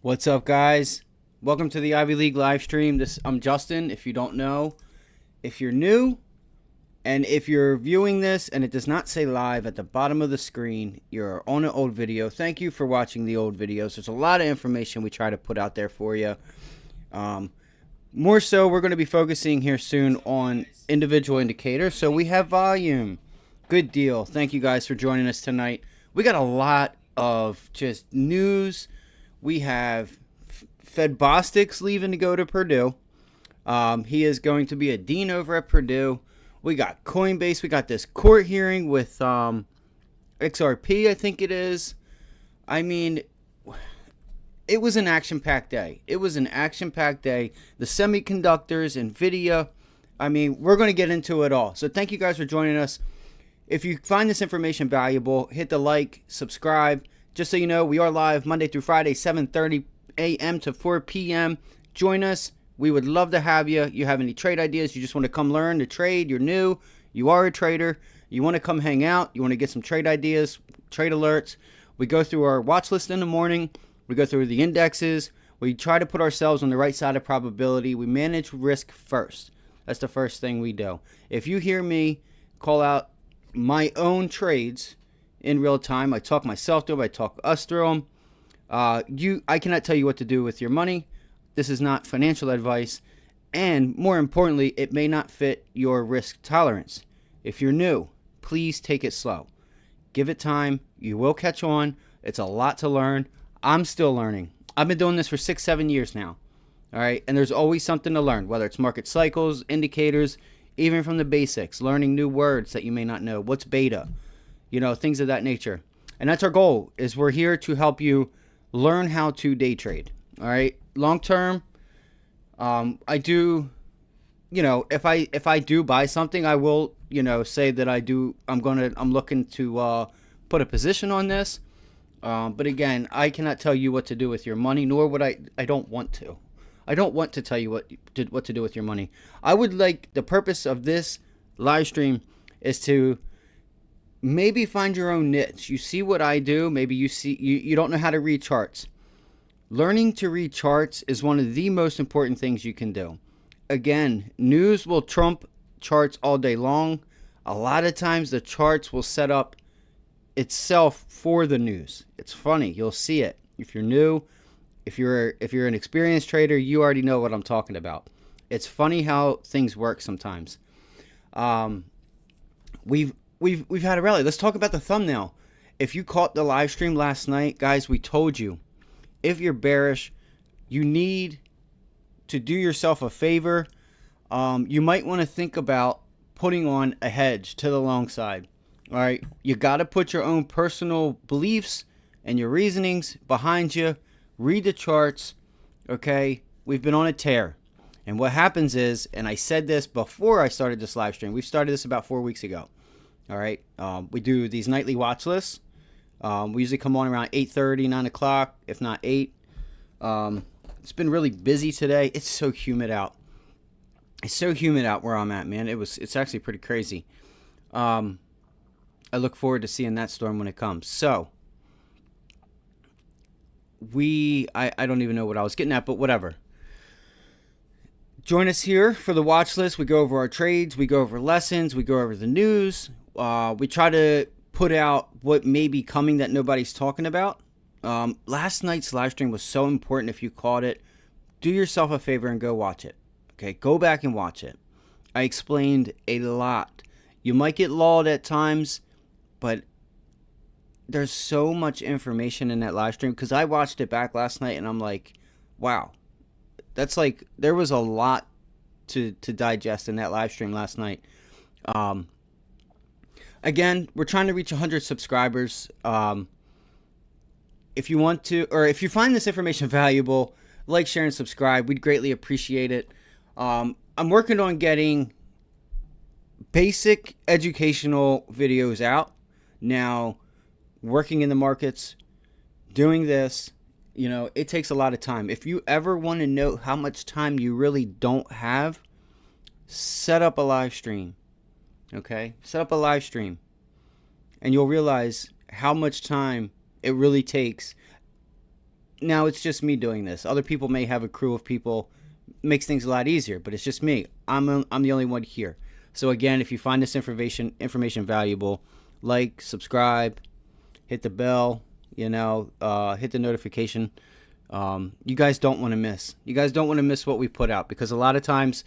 What's up, guys? Welcome to the Ivy League live stream. I'm Justin. If you don't know, if you're new, and if you're viewing this and it does not say live at the bottom of the screen, you're on an old video. Thank you for watching the old videos. There's a lot of information we try to put out there for you. More so, we're going to be focusing here soon on individual indicators. So we have volume. Good deal. Thank you guys for joining us tonight. We got a lot of just news. We have Fed Bostic's leaving to go to Purdue. He is going to be a dean over at Purdue. We got Coinbase. We got this court hearing with XRP, I think it is. I mean, it was an action-packed day. The semiconductors, NVIDIA. I mean, we're going to get into it all. So thank you guys for joining us. If you find this information valuable, hit the like, subscribe. Just so you know, we are live Monday through Friday, 7:30 a.m. to 4 p.m. Join us. We would love to have you. You have any trade ideas? You just want to come learn to trade? You're new. You are a trader. You want to come hang out? You want to get some trade ideas, trade alerts? We go through our watch list in the morning. We go through the indexes. We try to put ourselves on the right side of probability. We manage risk first. That's the first thing we do. If you hear me call out my own trades in real time, I talk myself through them, I talk us through them. I cannot tell you what to do with your money. This is not financial advice, and more importantly, it may not fit your risk tolerance. If you're new, please take it slow. Give it time. You will catch on. It's a lot to learn. I'm still learning. I've been doing this for 6-7 years now. All right, and there's always something to learn, whether it's market cycles, indicators, even from the basics, learning new words that you may not know. What's beta? Things of that nature. And that's our goal, is we're here to help you learn how to day trade. All right. Long term, I do, if I do buy something, I will, say that I'm looking to put a position on this. But again, I cannot tell you what to do with your money, nor would I don't want to. I don't want to tell you what to do with your money. I would like, the purpose of this live stream is to maybe find your own niche. You see what I do. Maybe you don't know how to read charts. Learning to read charts is one of the most important things you can do. Again, news will trump charts all day long. A lot of times the charts will set up itself for the news. It's funny. You'll see it. If you're new, if you're an experienced trader, you already know what I'm talking about. It's funny how things work sometimes. We've had a rally. Let's talk about the thumbnail. If you caught the live stream last night, guys, we told you, if you're bearish, you need to do yourself a favor. You might want to think about putting on a hedge to the long side. All right, you got to put your own personal beliefs and your reasonings behind you. Read the charts. Okay, we've been on a tear. And what happens is, and I said this before I started this live stream, we started this about 4 weeks ago. All right, we do these nightly watch lists. We usually come on around 8:30, 9 o'clock, if not 8. It's been really busy today. It's so humid out. It's so humid out where I'm at, man. It's actually pretty crazy. I look forward to seeing that storm when it comes. So I don't even know what I was getting at, but whatever. Join us here for the watch list. We go over our trades. We go over lessons. We go over the news. We try to put out what may be coming that nobody's talking about. Last night's live stream was so important. If you caught it, do yourself a favor and go watch it. Okay, go back and watch it. I explained a lot. You might get lulled at times, but there's so much information in that live stream, because I watched it back last night and I'm like, wow, that's like, there was a lot to digest in that live stream last night. Again, we're trying to reach 100 subscribers. If you want to, or if you find this information valuable, like, share, and subscribe. We'd greatly appreciate it. I'm working on getting basic educational videos out. Now, working in the markets, doing this, it takes a lot of time. If you ever want to know how much time you really don't have, set up a live stream. Okay? Set up a live stream. And you'll realize how much time it really takes. Now it's just me doing this. Other people may have a crew of people, makes things a lot easier, but it's just me. I'm the only one here. So again, if you find this information valuable, like, subscribe, hit the bell, hit the notification. You guys don't want to miss. You guys don't want to miss what we put out, because a lot of times,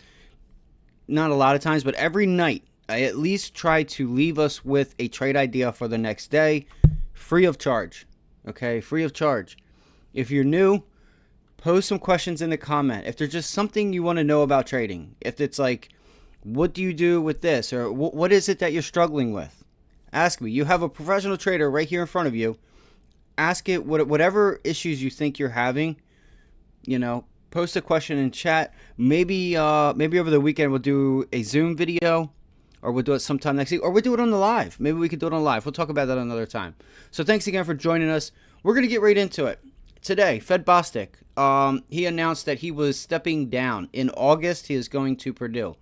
not a lot of times, but every night, I at least try to leave us with a trade idea for the next day, free of charge. Okay, free of charge. If you're new, post some questions in the comment. If there's just something you want to know about trading, if it's like, what do you do with this, or what is it that you're struggling with? Ask me. You have a professional trader right here in front of you. Ask it whatever issues you think you're having. Post a question in chat. Maybe over the weekend we'll do a Zoom video, or we'll do it sometime next week, or we'll do it on the live. Maybe we could do it on live. We'll talk about that another time. So thanks again for joining us. We're gonna get right into it. Today, Fed Bostic, he announced that he was stepping down. In August, he is going to Purdue.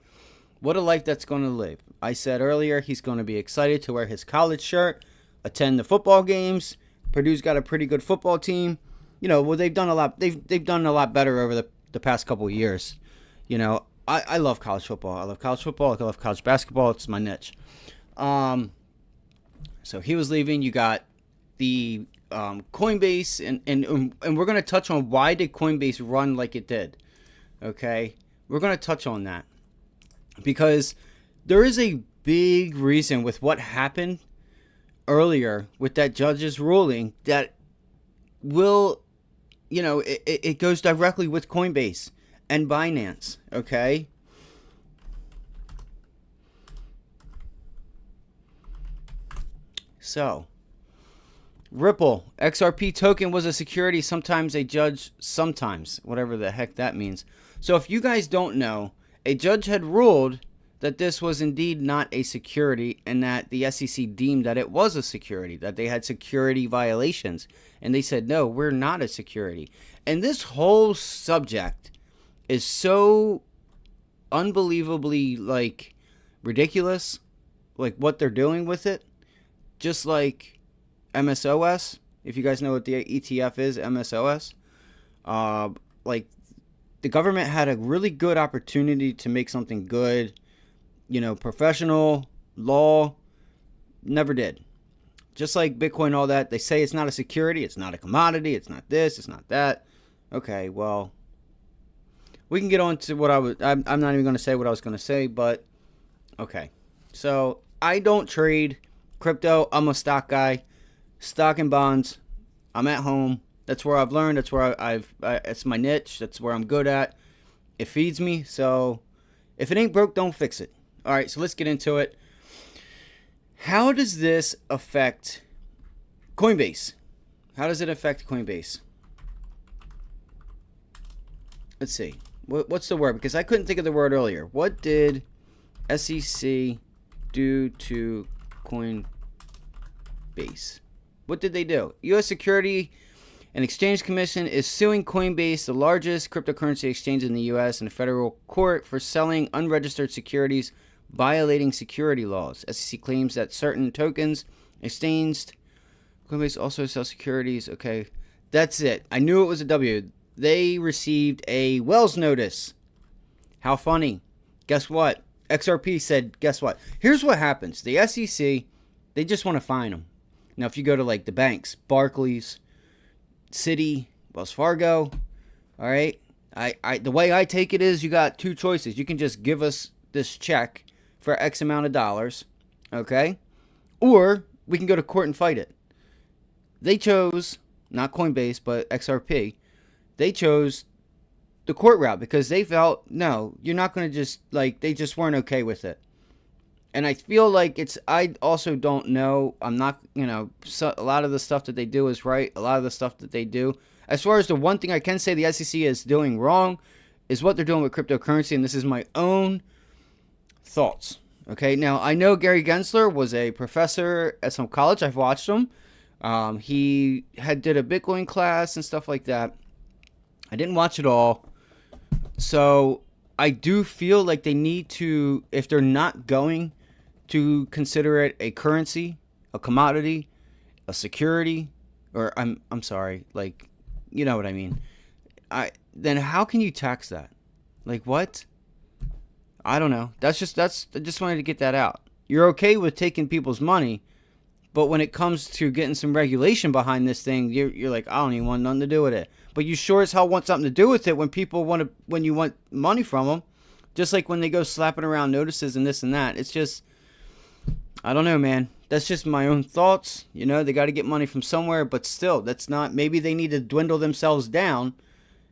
What a life that's going to live. I said earlier, he's going to be excited to wear his college shirt, attend the football games. Purdue's got a pretty good football team. They've done a lot. They've done a lot better over the past couple of years. I love college football. I love college football. I love college basketball. It's my niche. So he was leaving. You got the Coinbase, and we're going to touch on why did Coinbase run like it did. Okay, we're going to touch on that, because there is a big reason with what happened earlier with that judge's ruling that will, it goes directly with Coinbase and Binance. Okay. So, Ripple, XRP token was a security, sometimes a judge, sometimes, whatever the heck that means. So if you guys don't know, a judge had ruled that this was indeed not a security, and that the SEC deemed that it was a security, that they had security violations. And they said, no, we're not a security. And this whole subject is so unbelievably, ridiculous, what they're doing with it. Just like MSOS, if you guys know what the ETF is, MSOS, the government had a really good opportunity to make something good, professional, law, never did. Just like Bitcoin, all that, they say it's not a security, it's not a commodity, it's not this, it's not that. Okay, well, we can get on to what I'm not even going to say what I was going to say, but okay. So I don't trade crypto. I'm a stock guy. Stock and bonds. I'm at home. That's where I've learned. That's where it's my niche. That's where I'm good at. It feeds me. So if it ain't broke, don't fix it. All right, so let's get into it. How does this affect Coinbase? How does it affect Coinbase? Let's see. What's the word? Because I couldn't think of the word earlier. What did SEC do to Coinbase? What did they do? U.S. Security and Exchange Commission is suing Coinbase, the largest cryptocurrency exchange in the U.S., in a federal court for selling unregistered securities, violating security laws. SEC claims that certain tokens exchanged. Coinbase also sells securities. Okay, that's it. I knew it was a W. They received a Wells notice. How funny. Guess what? XRP said, guess what? Here's what happens. The SEC, they just want to fine them. Now, if you go to the banks, Barclays, Citi, Wells Fargo, all right, the way I take it is you got two choices. You can just give us this check for X amount of dollars, okay? Or we can go to court and fight it. They chose, not Coinbase, but XRP, they chose the court route because they felt, no, you're not going to just, they just weren't okay with it. And I feel like I also don't know, I'm not, a lot of the stuff that they do is right. A lot of the stuff that they do. As far as the one thing I can say the SEC is doing wrong is what they're doing with cryptocurrency. And this is my own thoughts. Okay, now I know Gary Gensler was a professor at some college. I've watched him. He did a Bitcoin class and stuff like that. I didn't watch it all. So I do feel like they need to, if they're not going to consider it a currency, a commodity, a security, or I'm sorry, You know what I mean? Then how can you tax that? Like what? I don't know. I just wanted to get that out. You're okay with taking people's money, but when it comes to getting some regulation behind this thing, you're like, I don't even want nothing to do with it. But you sure as hell want something to do with it when you want money from them. Just like when they go slapping around notices and this and that. It's just, I don't know, man. That's just my own thoughts. You know, they got to get money from somewhere, but still, that's not, maybe they need to dwindle themselves down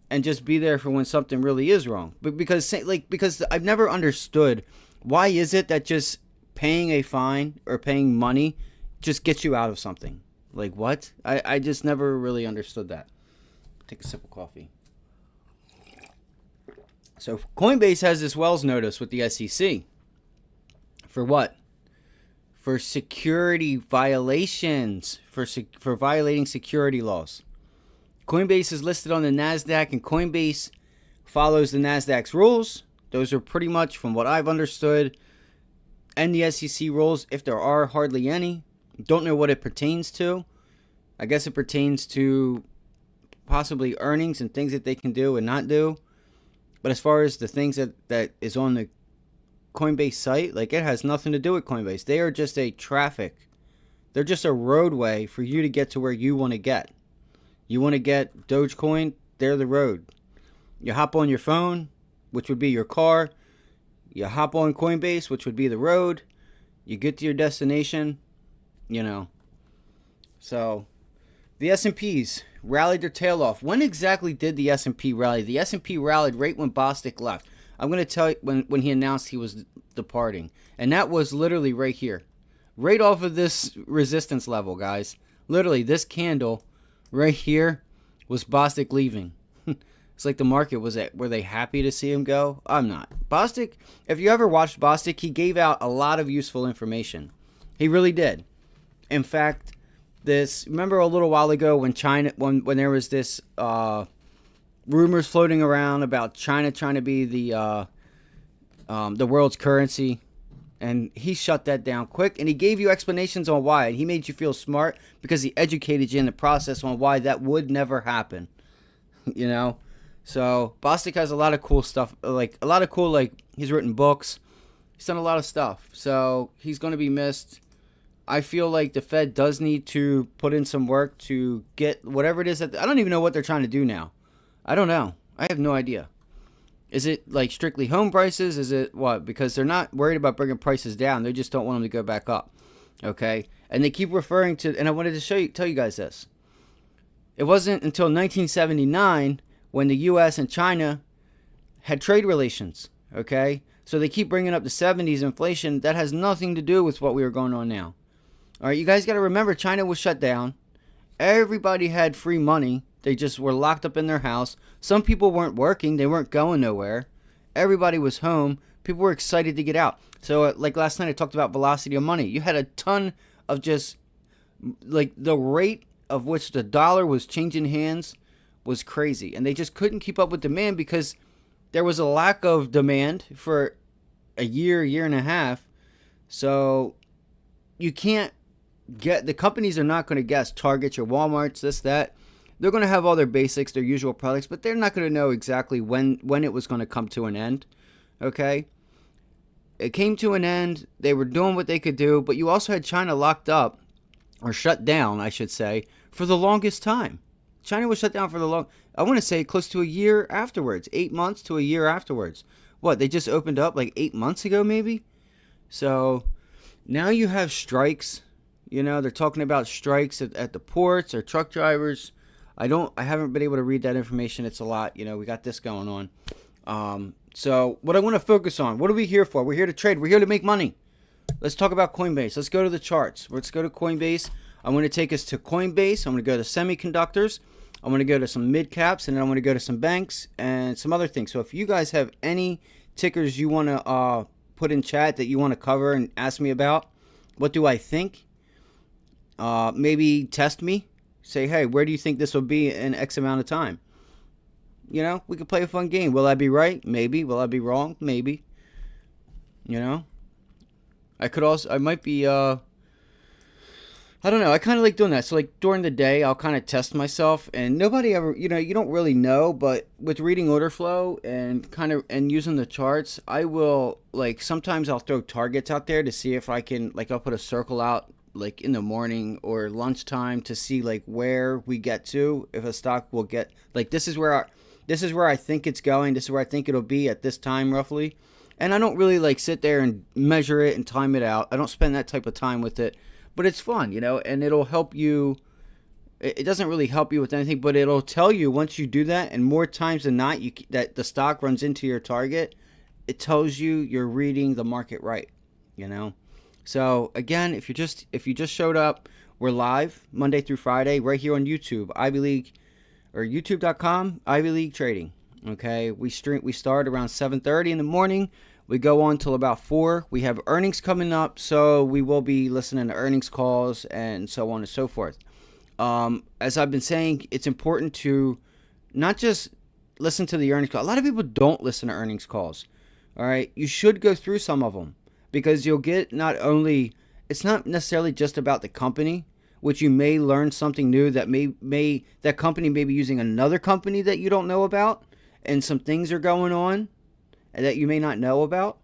and just be there for when something really is wrong. But because I've never understood, why is it that just paying a fine or paying money just gets you out of something? Like what? I just never really understood that. Take a sip of coffee. So Coinbase has this Wells notice with the SEC. For what? For security violations. For violating security laws. Coinbase is listed on the NASDAQ, and Coinbase follows the NASDAQ's rules. Those are pretty much, from what I've understood, and the SEC rules, if there are hardly any. Don't know what it pertains to. I guess it pertains to possibly earnings and things that they can do and not do. But as far as the things that is on the Coinbase site, like, it has nothing to do with Coinbase. They are just a traffic. They're just a roadway for you to get to where you want to get. You want to get Dogecoin, they're the road. You hop on your phone, which would be your car. You hop on Coinbase, which would be the road. You get to your destination, you know. So, the S&Ps rallied their tail off. When exactly did the S&P rally? The S&P rallied right when Bostic left. I'm going to tell you when he announced he was departing. And that was literally right here. Right off of this resistance level, guys. Literally, this candle right here was Bostic leaving. It's like the market were they happy to see him go? I'm not. Bostic, if you ever watched Bostic, he gave out a lot of useful information. He really did. In fact, remember a little while ago when there was this rumors floating around about China trying to be the world's currency, and he shut that down quick, and he gave you explanations on why, and he made you feel smart because he educated you in the process on why that would never happen. You know, so Bostic has a lot of cool stuff, like he's written books, he's done a lot of stuff, so he's going to be missed. I feel like the Fed does need to put in some work to get whatever it is I don't even know what they're trying to do now. I don't know. I have no idea. Is it like strictly home prices? Is it what? Because they're not worried about bringing prices down. They just don't want them to go back up. Okay? And they keep referring to, and I wanted to tell you guys this. It wasn't until 1979 when the U.S. and China had trade relations. Okay? So they keep bringing up the 70s inflation. That has nothing to do with what we are going on now. All right, you guys got to remember, China was shut down. Everybody had free money. They just were locked up in their house. Some people weren't working. They weren't going nowhere. Everybody was home. People were excited to get out. So, like last night, I talked about velocity of money. You had a ton of just, like, the rate of which the dollar was changing hands was crazy. And they just couldn't keep up with demand because there was a lack of demand for a year and a half. So, you can't the companies are not going to guess Targets, your Walmarts, this, that. They're going to have all their basics, their usual products, but they're not going to know exactly when it was going to come to an end. Okay? It came to an end. They were doing what they could do, but you also had China locked up, or shut down, I should say, for the longest time. China was shut down for I want to say close to a year afterwards. 8 months to a year afterwards. What, they just opened up like 8 months ago maybe? So, now you have strikes. You know, they're talking about strikes at the ports or truck drivers. I haven't been able to read that information. It's a lot. You know, we got this going on. So what I want to focus on, what are we here for? We're here to trade. We're here to make money. Let's talk about Coinbase. Let's go to the charts. Let's go to Coinbase. I want to take us to Coinbase. I'm going to go to semiconductors. I'm going to go to some mid caps, and then I'm going to go to some banks and some other things. So if you guys have any tickers you want to put in chat that you want to cover and ask me about, what do I think? Maybe test me. Say, hey, where do you think this will be in X amount of time? You know, we could play a fun game. Will I be right? Maybe. Will I be wrong? Maybe. You know? I might be, I I don't know. I kind of like doing that. So like during the day, I'll kind of test myself, and nobody ever, you don't really know, but with reading order flow and kind of and using the charts, I will like sometimes I'll throw targets out there to see if I can like I'll put a circle out like in the morning or lunchtime to see like where we get to if a stock will get like this is where I think it's going. This is where I think it'll be at this time roughly. And I don't really like sit there and measure it and time it out. I don't spend that type of time with it, but it's fun, and it'll help you. It doesn't really help you with anything, but it'll tell you once you do that, and more times than not, that the stock runs into your target. It tells you you're reading the market right, you know. So again, if you just showed up, we're live Monday through Friday right here on YouTube, Ivy League or YouTube.com, Ivy League Trading. Okay, we start around 7:30 in the morning. We go on till about 4. We have earnings coming up, so we will be listening to earnings calls and so on and so forth. As I've been saying, it's important to not just listen to the earnings call. A lot of people don't listen to earnings calls. All right, you should go through some of them because you'll get not only it's not necessarily just about the company, which you may learn something new that may that company may be using another company that you don't know about, and some things are going on that you may not know about.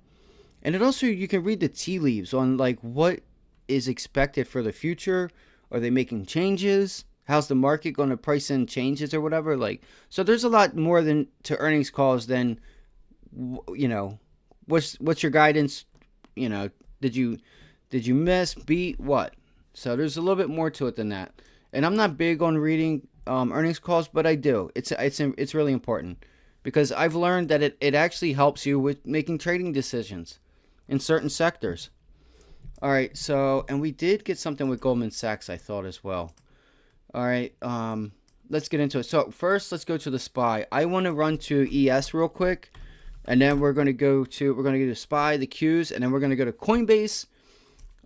And it also, you can read the tea leaves on like what is expected for the future. Are they making changes? How's the market going to price in changes or whatever? Like, so there's a lot more than to earnings calls than, what's your guidance? Did you miss, beat, what? So there's a little bit more to it than that. And I'm not big on reading earnings calls, but I do. It's really important. Because I've learned that it actually helps you with making trading decisions in certain sectors. All right, so, and we did get something with Goldman Sachs, I thought, as well. All right, let's get into it. So first, let's go to the SPY. I want to run to ES real quick, and then we're going to go to SPY, the Qs, and then we're going to go to Coinbase,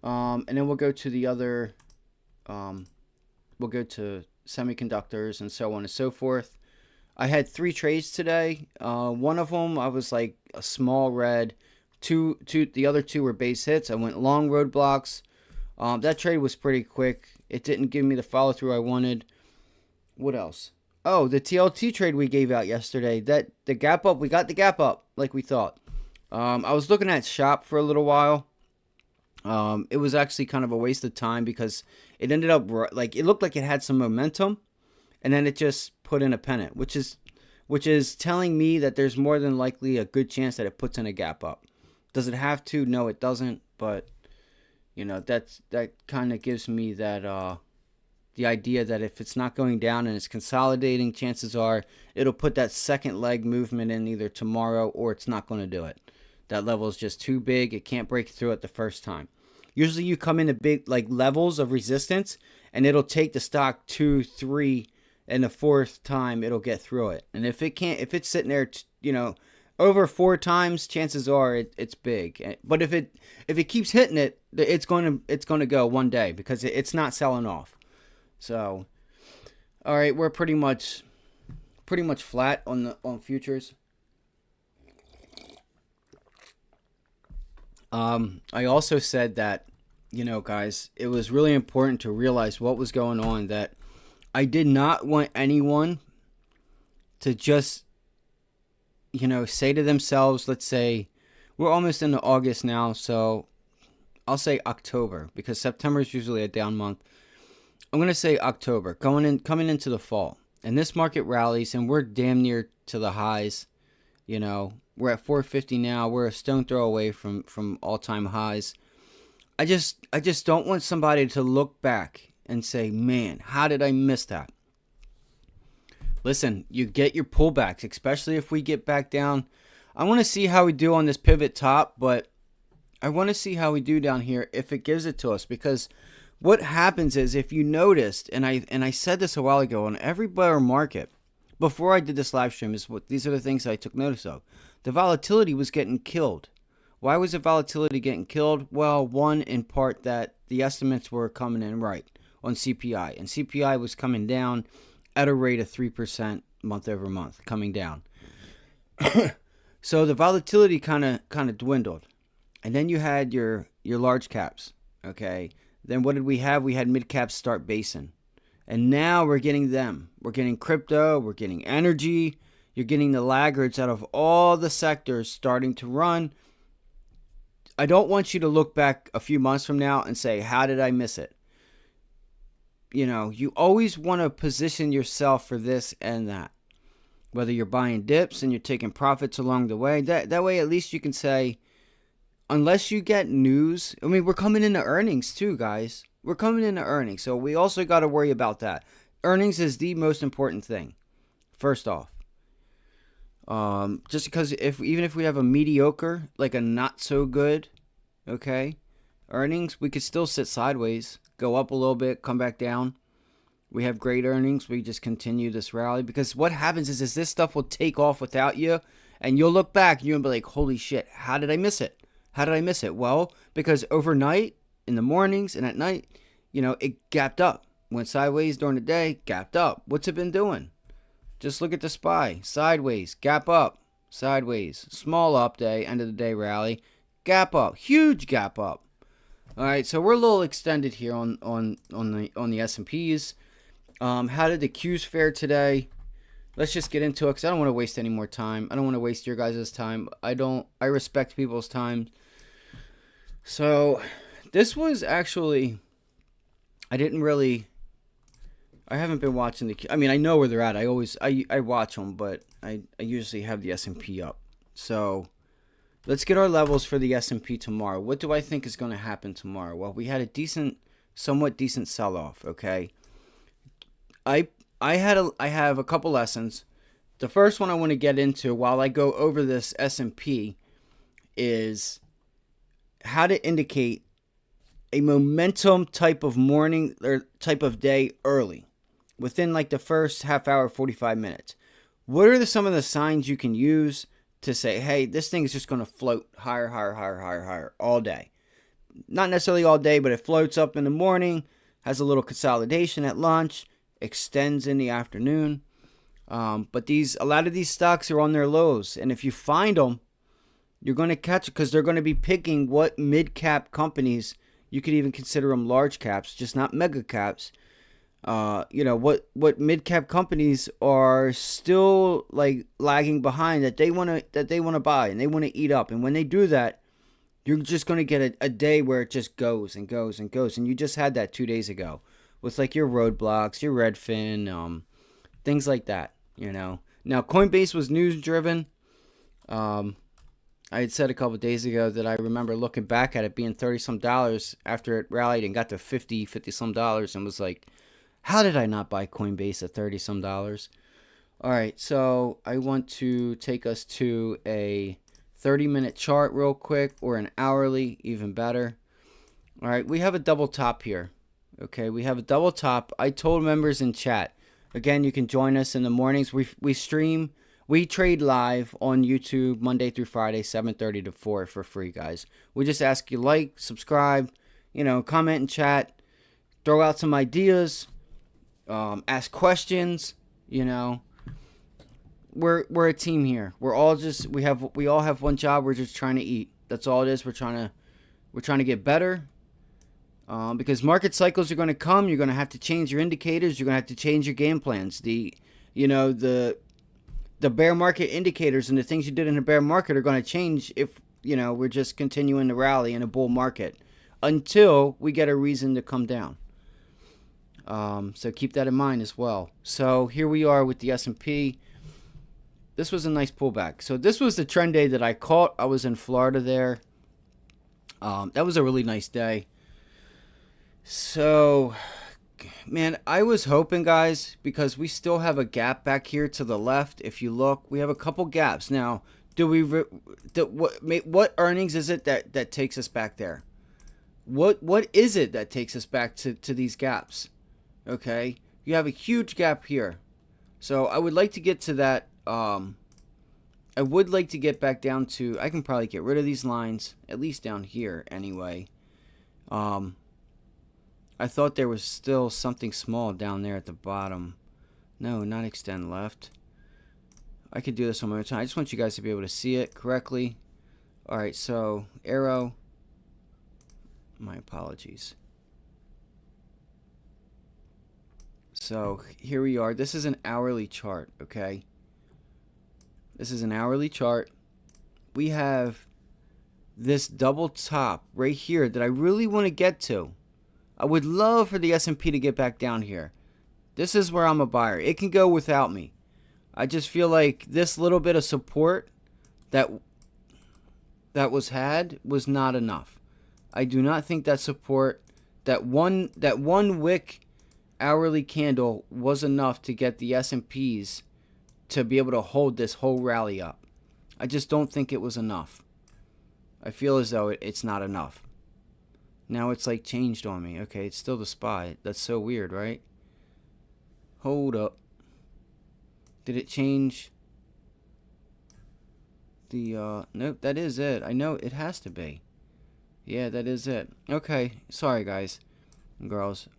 and then we'll go to the other, we'll go to semiconductors and so on and so forth. I had 3 trades today. One of them I was like a small red. The other 2 were base hits. I went long roadblocks. That trade was pretty quick. It didn't give me the follow through I wanted. What else? Oh, the TLT trade we gave out yesterday. The gap up. We got the gap up like we thought. I was looking at shop for a little while. It was actually kind of a waste of time because it ended up like it looked like it had some momentum, and then it just put in a pennant, which is telling me that there's more than likely a good chance that it puts in a gap up. Does it have to? No, it doesn't. But that kind of gives me that the idea that if it's not going down and it's consolidating, chances are it'll put that second leg movement in either tomorrow or it's not going to do it. That level is just too big. It can't break through it the first time. Usually you come into big like levels of resistance and it'll take the stock 2, 3, and the 4th time it'll get through it. And if it's sitting there, over 4 times, chances are it's big. But if it keeps hitting it, it's going to go one day because it's not selling off. So, all right, we're pretty much flat on futures. I also said that, guys, it was really important to realize what was going on, that I did not want anyone to just, say to themselves, let's say, we're almost into August now, so I'll say October, because September is usually a down month. I'm going to say October, coming into the fall. And this market rallies, and we're damn near to the highs. We're at 450 now. We're a stone throw away from all-time highs. I just don't want somebody to look back and say, man, how did I miss that? Listen, you get your pullbacks, especially if we get back down. I want to see how we do on this pivot top, but I want to see how we do down here if it gives it to us. Because what happens is, if you noticed, and I said this a while ago, on every bear market, before I did this live stream, these are the things I took notice of. The volatility was getting killed. Why was the volatility getting killed? Well, one, in part that the estimates were coming in right on CPI. And CPI was coming down at a rate of 3% month over month, coming down. So the volatility kind of dwindled. And then you had your large caps, okay, Then what did we have? We had mid-caps start basing. And now we're getting them. We're getting crypto. We're getting energy. You're getting the laggards out of all the sectors starting to run. I don't want you to look back a few months from now and say, how did I miss it? You always want to position yourself for this and that. Whether you're buying dips and you're taking profits along the way. That way at least you can say, unless you get news. I mean, we're coming into earnings too, guys. We're coming into earnings. So we also got to worry about that. Earnings is the most important thing. First off. Just because even if we have a mediocre, like a not so good, okay, earnings, we could still sit sideways, go up a little bit, come back down. We have great earnings. We just continue this rally because what happens is this stuff will take off without you, and you'll look back and you'll be like, holy shit, how did I miss it? How did I miss it? Well, because overnight, in the mornings and at night, it gapped up. Went sideways during the day, gapped up. What's it been doing? Just look at the SPY. Sideways, gap up, sideways. Small up day, end of the day rally. Gap up, huge gap up. All right, so we're a little extended here on the S&Ps. How did the Qs fare today? Let's just get into it because I don't want to waste any more time. I don't want to waste your guys' time. I respect people's time. So this was actually, I haven't been watching I mean, I know where they're at. I watch them, but I usually have the S&P up. So let's get our levels for the S&P tomorrow. What do I think is going to happen tomorrow? Well, we had a somewhat decent sell-off, okay? I have a couple lessons. The first one I want to get into while I go over this S&P is how to indicate a momentum type of morning or type of day early. Within like the first half hour, 45 minutes. What are some of the signs you can use to say, hey, this thing is just going to float higher, higher, higher, higher, higher all day? Not necessarily all day, but it floats up in the morning, has a little consolidation at lunch, extends in the afternoon. But a lot of these stocks are on their lows. And if you find them, you're going to catch it because they're going to be picking what mid-cap companies, you could even consider them large caps, just not mega caps. What mid-cap companies are still like lagging behind that they want to buy and they want to eat up. And when they do that, you're just going to get a day where it just goes and goes and goes. And you just had that 2 days ago with like your Roadblocks, your Redfin, things like that, Now, Coinbase was news driven. I had said a couple days ago that I remember looking back at it being $30-some after it rallied and got to $50 some dollars and was like, how did I not buy Coinbase at $30-some? All right, so I want to take us to a 30-minute chart real quick, or an hourly, even better. All right, we have a double top here. Okay, we have a double top. I told members in chat, again, you can join us in the mornings. We stream, we trade live on YouTube Monday through Friday, 7:30 to 4 for free, guys. We just ask you like, subscribe, comment and chat, throw out some ideas. Ask questions, We're a team here. We all have one job. We're just trying to eat. That's all it is. We're trying to get better. Because market cycles are going to come. You're going to have to change your indicators. You're going to have to change your game plans. The bear market indicators and the things you did in a bear market are going to change if we're just continuing to rally in a bull market until we get a reason to come down. So keep that in mind as well. So here we are with the S&P. This was a nice pullback. So this was the trend day that I caught. I was in Florida there. That was a really nice day. So, man, I was hoping, guys, because we still have a gap back here to the left. If you look, we have a couple gaps. Now, what earnings is it that takes us back there? What is it that takes us back to these gaps? Okay, you have a huge gap here. So I would like to get to that. I would like to get back down to, I can probably get rid of these lines, at least down here anyway. I thought there was still something small down there at the bottom. No, not extend left. I could do this one more time. I just want you guys to be able to see it correctly. Alright, so arrow. My apologies. So here we are. This is an hourly chart, okay? This is an hourly chart. We have this double top right here that I really want to get to. I would love for the S&P to get back down here. This is where I'm a buyer. It can go without me. I just feel like this little bit of support that was had was not enough. I do not think that support, that one wick hourly candle was enough to get the S&Ps to be able to hold this whole rally up. I just don't think it was enough. I feel as though it's not enough. Now it's like changed on me. Okay, it's still the SPY. That's so weird, right? Hold up. Did it change the nope, that is it. I know it has to be. Yeah, that is it. Okay, sorry guys and girls.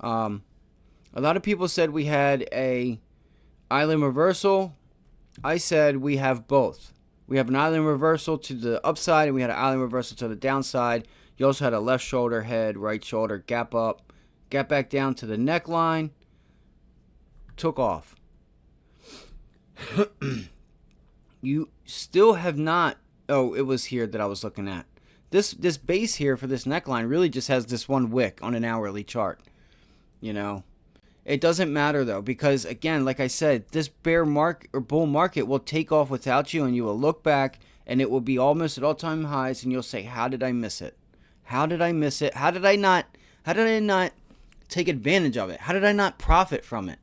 A lot of people said we had a island reversal. I said we have both. We have an island reversal to the upside and we had an island reversal to the downside. You also had a left shoulder head, right shoulder, gap up, gap back down to the neckline, took off. You still have not, oh, it was here that I was looking at. This base here for this neckline really just has this one wick on an hourly chart. You know, it doesn't matter though, because again, like I said, this bear market or bull market will take off without you, and you will look back and it will be almost at all-time highs, and you'll say, how did I miss it? How did I miss it? How did I not take advantage of it? How did I not profit from it?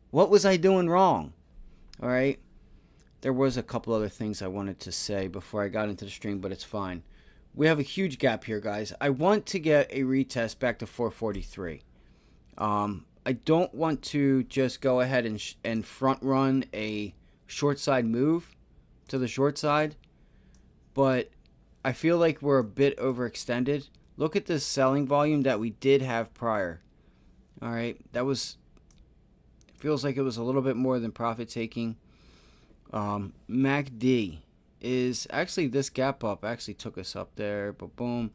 What was I doing wrong? All right. There was a couple other things I wanted to say before I got into the stream, but it's fine. We have a huge gap here, guys. I want to get a retest back to 443. I don't want to just go ahead and front run a short side move to the short side, but I feel like we're a bit overextended. Look at this selling volume that we did have prior. All right, that was, feels like it was a little bit more than profit taking. MACD is actually, this gap up actually took us up there, but boom.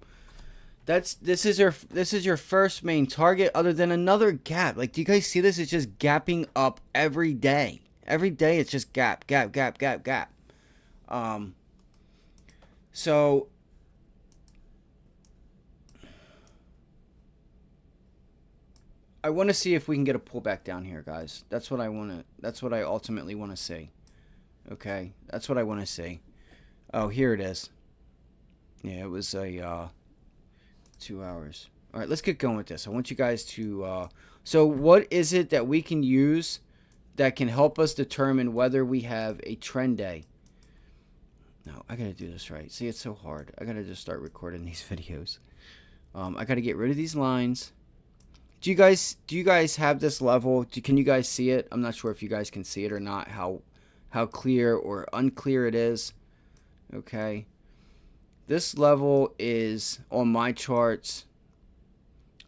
This is your first main target other than another gap. Like, do you guys see this? It's just gapping up every day. Every day it's just gap. So I want to see if we can get a pullback down here, guys. That's what I ultimately want to see. Okay, that's what I want to see. Oh, here it is. Yeah, it was a 2 hours. All right, let's get going with this. I want you guys to so what is it that we can use that can help us determine whether we have a trend day? No, I gotta do this right. See, it's so hard. I gotta just start recording these videos. I gotta get rid of these lines. Do you guys have this level? Can you guys see it? I'm not sure if you guys can see it or not. How clear or unclear it is. Okay. This level is on my charts.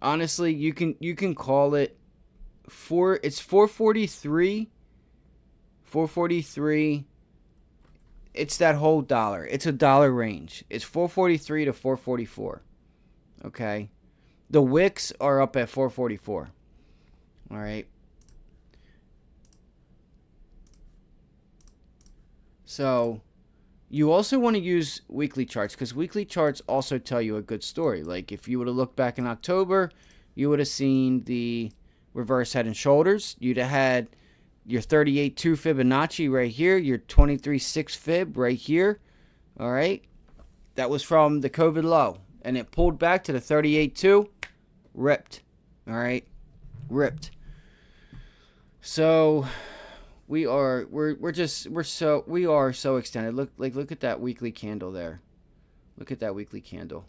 Honestly, you can call it it's 443. 443. It's that whole dollar. It's a dollar range. It's 443 to 444. Okay. The wicks are up at 444. All right. So you also want to use weekly charts, because weekly charts also tell you a good story. Like, if you would have looked back in October, you would have seen the reverse head and shoulders. You'd have had your 38.2 Fibonacci right here, your 23.6 Fib right here. All right. That was from the COVID low, and it pulled back to the 38.2, ripped. All right. Ripped. So we are so extended. Look at that weekly candle there. Look at that weekly candle.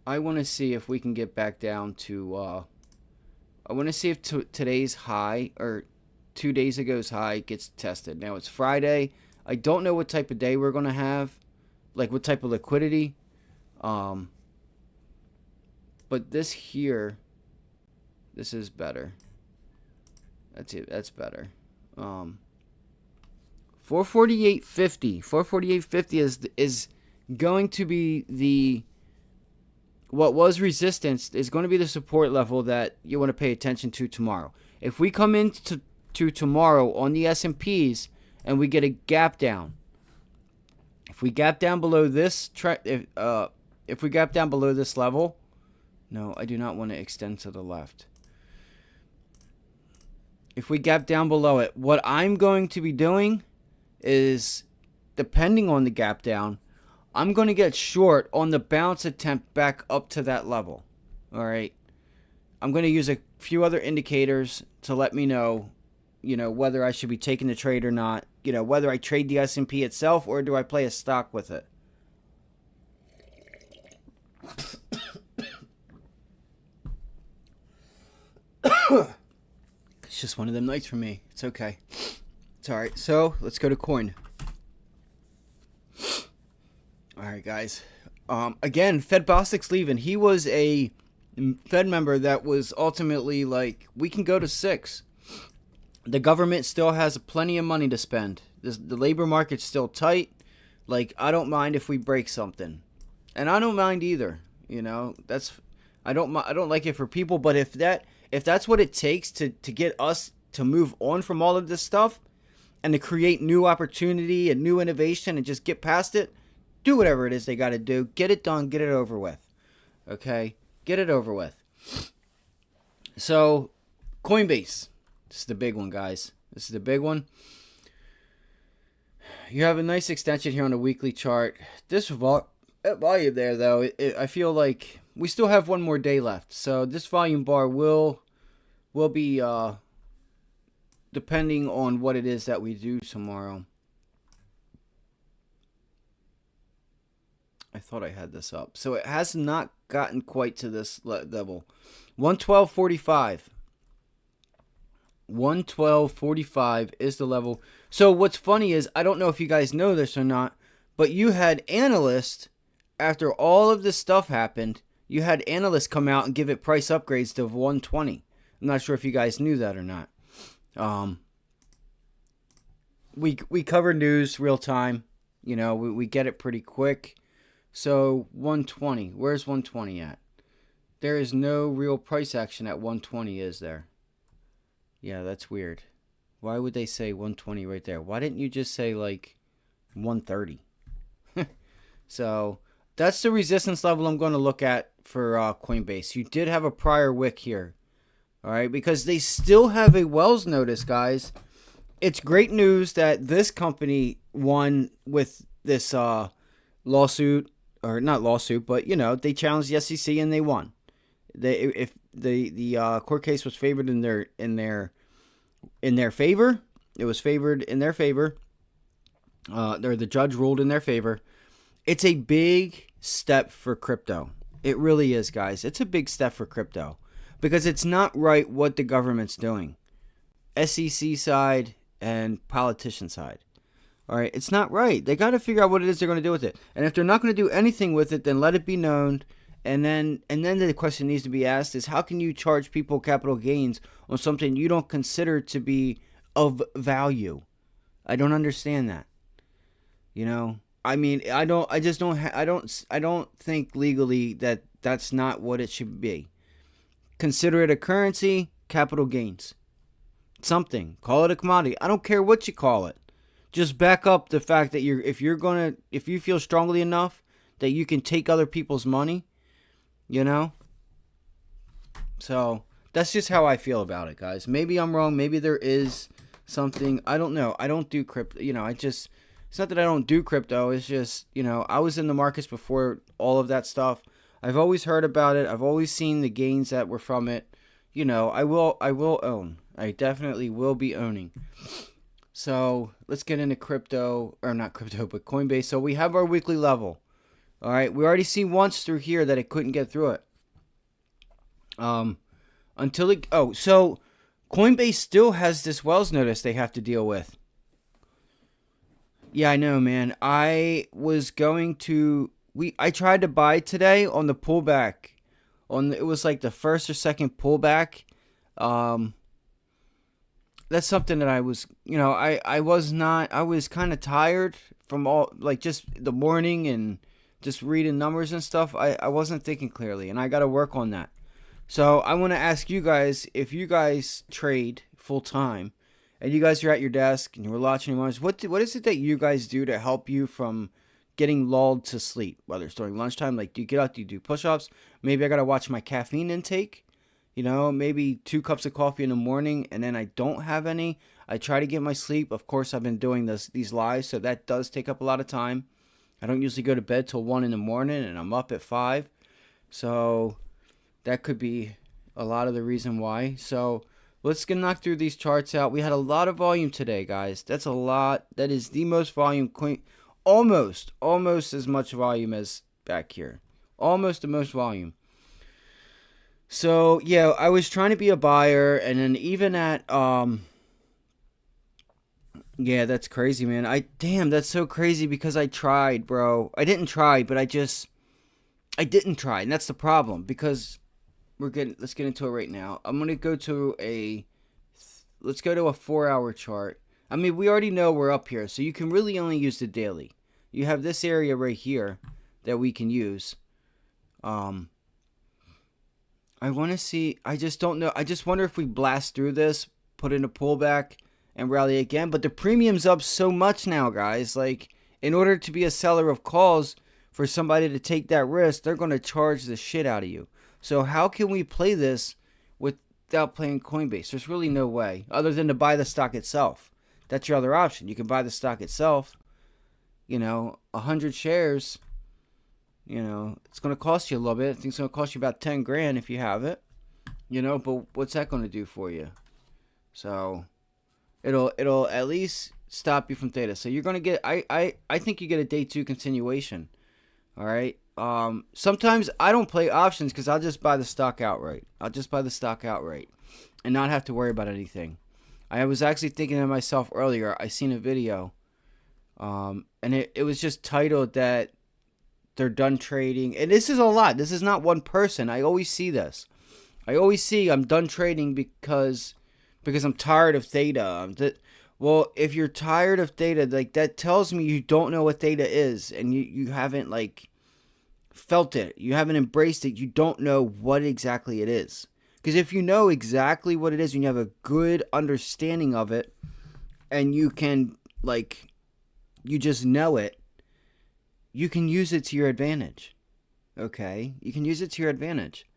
I want to see if we can get back down to I want to see if today's high or 2 days ago's high gets tested. Now it's Friday. I don't know what type of day we're going to have, like what type of liquidity. But this here, this is better. That's it. That's better. 448.50. 448.50 is going to be the what was resistance is going to be the support level that you want to pay attention to tomorrow. If we come into tomorrow on the S&Ps and we get a gap down, if we gap down below this if we gap down below this level, no, I do not want to extend to the left. If we gap down below it, what I'm going to be doing is, depending on the gap down, I'm going to get short on the bounce attempt back up to that level. All right. I'm going to use a few other indicators to let me know, whether I should be taking the trade or not. Whether I trade the S&P itself or do I play a stock with it. It's just one of them nights for me. It's okay. It's all right. So let's go to coin. All right, guys. Again, Fed Bostic's leaving. He was a Fed member that was ultimately like, we can go to 6. The government still has plenty of money to spend. The labor market's still tight. Like, I don't mind if we break something, and I don't mind either. I don't like it for people, but if that's what it takes to get us to move on from all of this stuff and to create new opportunity and new innovation and just get past it, do whatever it is they got to do. Get it done. Get it over with. Okay? Get it over with. So, Coinbase. This is the big one, guys. This is the big one. You have a nice extension here on the weekly chart. This volume there, though, I feel like we still have one more day left. So, this volume bar will be depending on what it is that we do tomorrow. I thought I had this up. So it has not gotten quite to this level. 112.45. 112.45 is the level. So what's funny is, I don't know if you guys know this or not, but you had Analyst, after all of this stuff happened, you had Analyst come out and give it price upgrades to 120. I'm not sure if you guys knew that or not. We cover news real time. We get it pretty quick. So 120. Where's 120 at? There is no real price action at 120, is there? Yeah, that's weird. Why would they say 120 right there? Why didn't you just say like 130? So that's the resistance level I'm going to look at for Coinbase. You did have a prior wick here. All right, because they still have a Wells notice, guys. It's great news that this company won with this lawsuit. Or not lawsuit, but they challenged the SEC and they won. If the court case was favored in their favor, it was favored in their favor. The judge ruled in their favor. It's a big step for crypto. It really is, guys. It's a big step for crypto because it's not right what the government's doing, SEC side and politician side. All right, it's not right. They got to figure out what it is they're going to do with it. And if they're not going to do anything with it, then let it be known. And then the question needs to be asked is, how can you charge people capital gains on something you don't consider to be of value? I don't understand that. I mean, I don't think legally that that's not what it should be. Consider it a currency, capital gains. Something. Call it a commodity. I don't care what you call it. Just back up the fact that if you feel strongly enough that you can take other people's money, So that's just how I feel about it, guys. Maybe I'm wrong. Maybe there is something. I don't know. I don't do crypto. It's not that I don't do crypto. It's just, I was in the markets before all of that stuff. I've always heard about it. I've always seen the gains that were from it. I will own. I definitely will be owning. So let's get into crypto, or not crypto, but Coinbase. So we have our weekly level. All right, we already see once through here that it couldn't get through it. So Coinbase still has this Wells notice they have to deal with. Yeah, I know, man. I tried to buy today on the pullback. It was like the first or second pullback. That's something that I was, I was kind of tired from all, like just the morning and just reading numbers and stuff, I wasn't thinking clearly, and I got to work on that. So I want to ask you guys, if you guys trade full time and you guys are at your desk and you're watching your numbers, what is it that you guys do to help you from getting lulled to sleep, whether it's during lunchtime? Like, do you get up, do you do push-ups? Maybe I got to watch my caffeine intake. Maybe 2 cups of coffee in the morning, and then I don't have any. I try to get my sleep. Of course, I've been doing these lives, so that does take up a lot of time. I don't usually go to bed till 1 in the morning, and I'm up at 5. So that could be a lot of the reason why. So let's get knock through these charts out. We had a lot of volume today, guys. That's a lot. That is the most volume, almost as much volume as back here. Almost the most volume. So, yeah, I was trying to be a buyer, and then even at, yeah, that's crazy, man. Damn, that's so crazy because I tried, bro. I didn't try, but I didn't try, and that's the problem because let's get into it right now. I'm going to go to let's go to a 4-hour chart. I mean, we already know we're up here, so you can really only use the daily. You have this area right here that we can use. I want to see, I just don't know. I just wonder if we blast through this, put in a pullback, and rally again. But the premium's up so much now, guys. Like, in order to be a seller of calls, for somebody to take that risk, they're going to charge the shit out of you. So how can we play this without playing Coinbase? There's really no way, other than to buy the stock itself. That's your other option. You can buy the stock itself. 100 shares. It's going to cost you a little bit. I think it's going to cost you about 10 grand if you have it. But what's that going to do for you? So it'll at least stop you from theta. So you're going to get, I think you get a day 2 continuation. All right. Sometimes I don't play options because I'll just buy the stock outright. And not have to worry about anything. I was actually thinking to myself earlier, I seen a video, and it was just titled that they're done trading. And this is a lot. This is not one person. I always see this. I'm done trading because I'm tired of theta. Well, if you're tired of theta, like, that tells me you don't know what theta is, and you haven't, like, felt it. You haven't embraced it. You don't know what exactly it is. Because if you know exactly what it is and you have a good understanding of it, and you can, like, you just know it, you can use it to your advantage. Okay? You can use it to your advantage.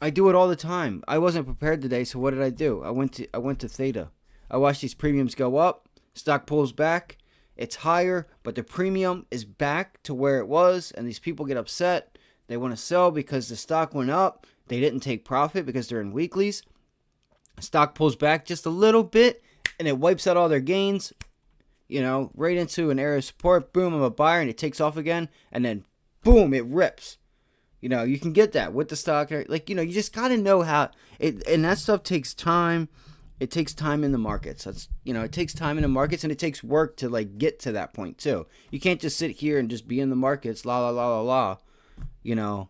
I do it all the time. I wasn't prepared today, so what did I do? I went to theta. I watched these premiums go up. Stock pulls back. It's higher, but the premium is back to where it was, and these people get upset. They want to sell because the stock went up. They didn't take profit because they're in weeklies. Stock pulls back just a little bit, and it wipes out all their gains, right into an area of support. Boom, I'm a buyer, and it takes off again, and then boom, it rips. You can get that with the stock. Like, you just got to know how it, and that stuff takes time. It takes time in the markets. That's, it takes time in the markets, and it takes work to, like, get to that point too. You can't just sit here and just be in the markets, la la la la la.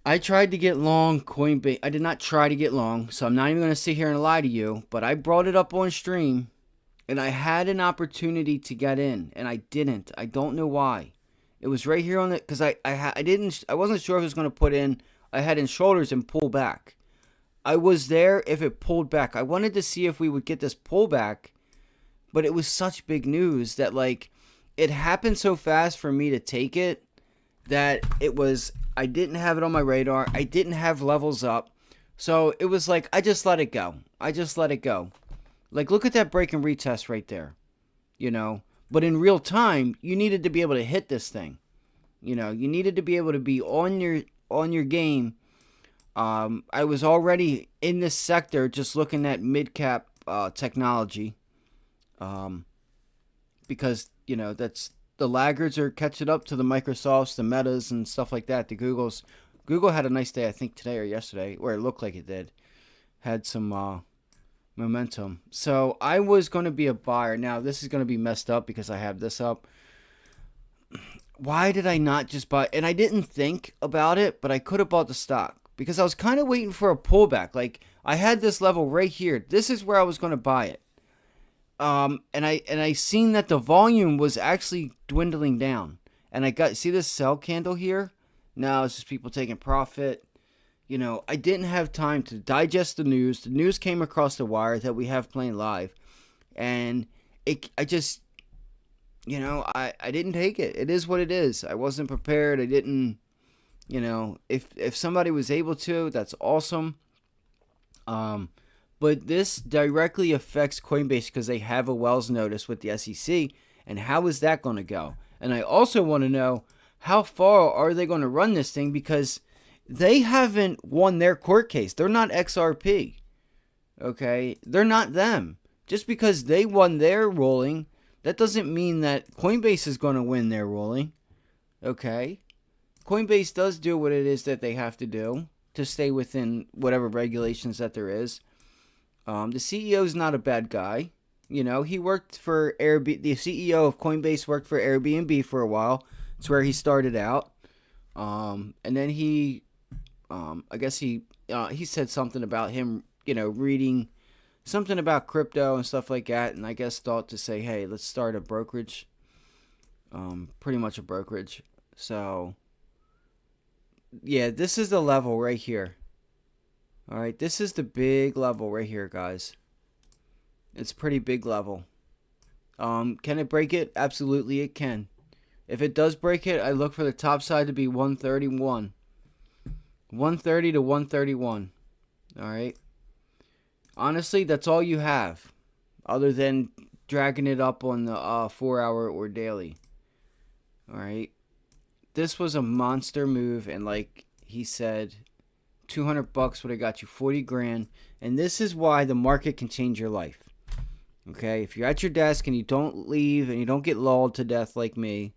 I tried to get long Coinbase. I did not try to get long, so I'm not even going to sit here and lie to you, but I brought it up on stream, and I had an opportunity to get in, and I didn't. I don't know why. It was right here on the, because I wasn't sure if it was going to put in a head and shoulders and pull back. I was there if it pulled back. I wanted to see if we would get this pullback, but it was such big news that, like, it happened so fast for me to take it that I didn't have it on my radar. I didn't have levels up. So it was like, I just let it go. Like, look at that break and retest right there, But in real time, you needed to be able to hit this thing. You needed to be able to be on your game. I was already in this sector just looking at mid-cap technology. Because, that's the laggards are catching up to the Microsofts, the Metas, and stuff like that. The Googles. Google had a nice day, I think, today or yesterday, or it looked like it did. Had some momentum. So I was going to be a buyer. Now, this is going to be messed up because I have this up. Why did I not just buy? And I didn't think about it, but I could have bought the stock because I was kind of waiting for a pullback. Like, I had this level right here. This is where I was going to buy it. And I seen that the volume was actually dwindling down. And see this sell candle here? Now it's just people taking profit. I didn't have time to digest the news. The news came across the wire that we have playing live, and I just, I didn't take it. It is what it is. I wasn't prepared. I didn't, if somebody was able to, that's awesome. But this directly affects Coinbase because they have a Wells notice with the SEC, and how is that going to go? And I also want to know, how far are they going to run this thing, because they haven't won their court case. They're not XRP. Okay? They're not them. Just because they won their ruling, that doesn't mean that Coinbase is going to win their ruling. Okay? Coinbase does do what it is that they have to do to stay within whatever regulations that there is. The CEO is not a bad guy. He worked for Airbnb. The CEO of Coinbase worked for Airbnb for a while. It's where he started out. And then he, I guess he said something about him, reading something about crypto and stuff like that. And I guess thought to say, hey, let's start a brokerage. Pretty much a brokerage. So, yeah, this is the level right here. All right, this is the big level right here, guys. It's a pretty big level. Can it break it? Absolutely, it can. If it does break it, I look for the top side to be 131. 130 to 131. All right. Honestly, that's all you have, other than dragging it up on the 4-hour or daily. All right. This was a monster move, and like he said, $200 would have got you 40 grand. And this is why the market can change your life. Okay, if you're at your desk and you don't leave and you don't get lulled to death like me,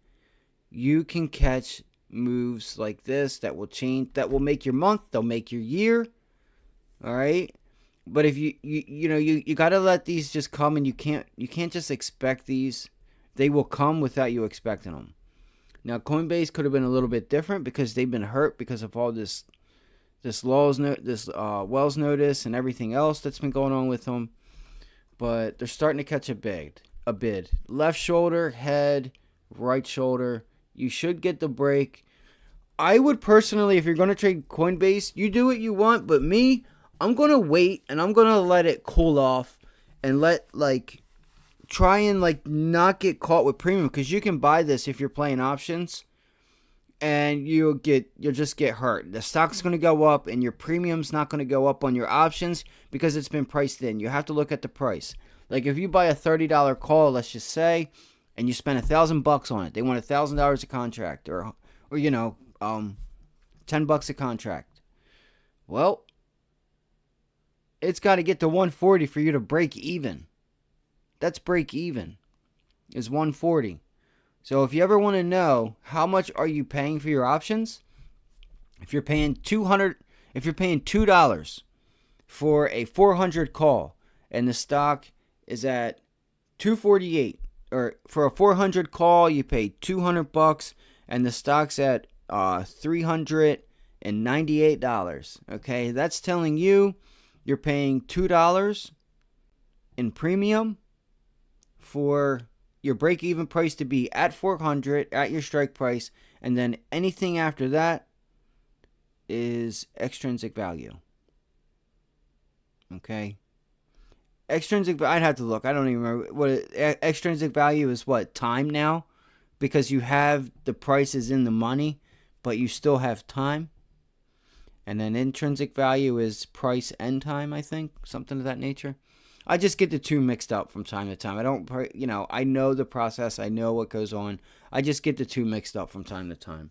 you can catch moves like this that will change, that will make your month, they'll make your year. All right, but if you got to let these just come, and you can't just expect these. They will come without you expecting them. Now Coinbase could have been a little bit different because they've been hurt because of all this Wells notice and everything else that's been going on with them. But they're starting to catch a bid. Left shoulder, head, right shoulder. You should get the break. I would personally, if you're going to trade Coinbase, you do what you want. But me, I'm going to wait, and I'm going to let it cool off and try and not get caught with premium, because you can buy this if you're playing options. And you'll just get hurt. The stock's going to go up, and your premium's not going to go up on your options because it's been priced in. You have to look at the price. Like if you buy a $30 call, let's just say, and you spend $1,000 on it, they want $1,000 a contract, or $10 a contract. Well, it's got to get to 140 for you to break even. That's break even, is 140. So if you ever want to know how much are you paying for your options, if you're paying $2 for a 400 call and the stock is at 248, or for a 400 call you pay $200 and the stock's at $398, okay? That's telling you you're paying $2 in premium for your break-even price to be at 400 at your strike price, and then anything after that is extrinsic value. Okay? I'd have to look. I don't even remember extrinsic value is. What, time now? Because you have the prices in the money, but you still have time. And then intrinsic value is price and time, I think, something of that nature. I just get the two mixed up from time to time. I don't, I know the process. I know what goes on. I just get the two mixed up from time to time.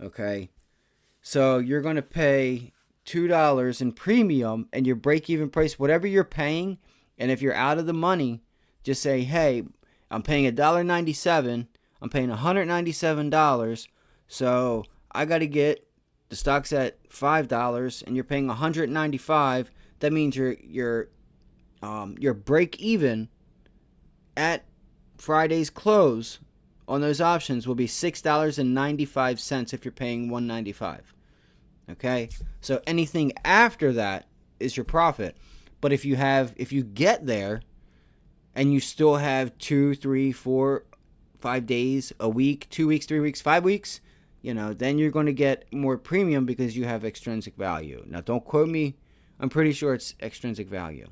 Okay? So you're going to pay $2 in premium, and your break-even price, whatever you're paying, and if you're out of the money, just say, hey, I'm paying $1.97. I'm paying $197. So I got to get, the stock's at $5, and you're paying $195. That means your break even at Friday's close on those options will be $6.95 if you're paying $1.95. Okay, so anything after that is your profit. But if you get there and you still have 2, 3, 4, 5 days, a week, 2 weeks, 3 weeks, 5 weeks, then you're going to get more premium because you have extrinsic value. Now, don't quote me. I'm pretty sure it's extrinsic value.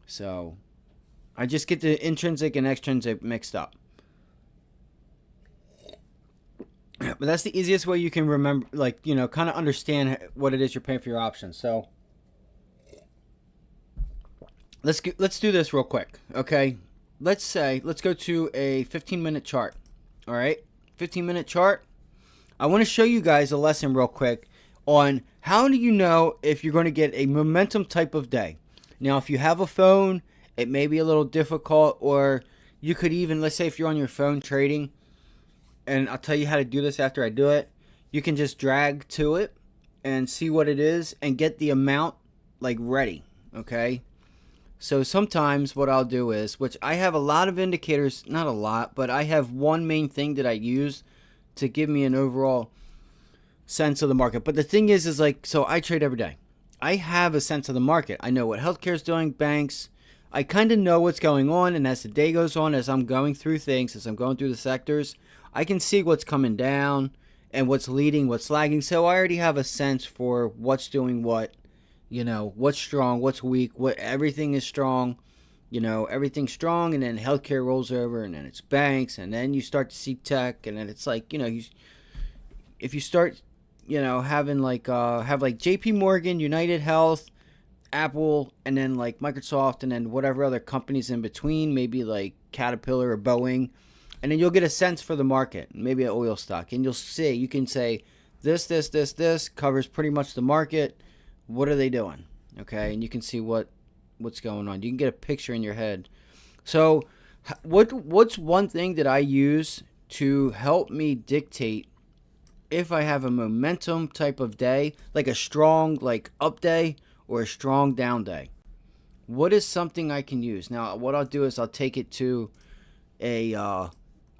So I just get the intrinsic and extrinsic mixed up. But that's the easiest way you can remember, kind of understand what it is you're paying for your options. So let's do this real quick, okay? Let's go to a 15-minute chart, all right? 15-minute chart. I want to show you guys a lesson real quick on how do you know if you're going to get a momentum type of day. Now, if you have a phone, it may be a little difficult, or you could even, let's say if you're on your phone trading, and I'll tell you how to do this after I do it. You can just drag to it and see what it is and get the amount ready, okay? So sometimes what I'll do is, which I have a lot of indicators, not a lot, but I have one main thing that I use to give me an overall sense of the market. But the thing is so I trade every day. I have a sense of the market. I know what healthcare is doing, banks. I kind of know what's going on, and as the day goes on, as I'm going through things, as I'm going through the sectors, I can see what's coming down and what's leading, what's lagging. So I already have a sense for what's doing what, what's strong, what's weak, what everything is strong, everything's strong, and then healthcare rolls over, and then it's banks, and then you start to see tech, and then it's if you start, having have JP Morgan, United Health, Apple, and then Microsoft, and then whatever other companies in between, maybe Caterpillar or Boeing. And then you'll get a sense for the market, maybe an oil stock. And you can say, this covers pretty much the market. What are they doing? Okay, and you can see what's going on. You can get a picture in your head. So what's one thing that I use to help me dictate if I have a momentum type of day, like a strong up day or a strong down day? What is something I can use? Now, what I'll do is I'll take it to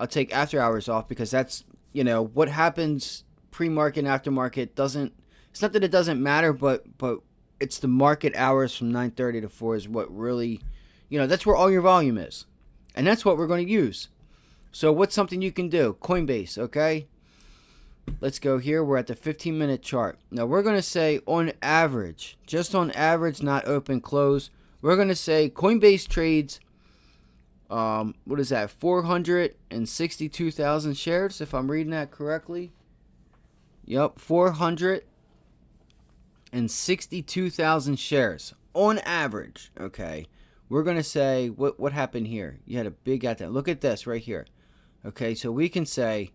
I'll take after hours off, because that's, what happens pre-market and after-market doesn't, it's not that it doesn't matter, but it's the market hours from 9:30 to 4 is what really, that's where all your volume is. And that's what we're going to use. So what's something you can do? Coinbase, okay? Let's go here. We're at the 15-minute chart. Now we're going to say on average, just on average, not open, close. We're going to say Coinbase trades, what is that, 462,000 shares, if I'm reading that correctly. Yep, 462,000 shares on average. Okay, we're going to say, what happened here? You had a big out there. Look at this right here. Okay, so we can say,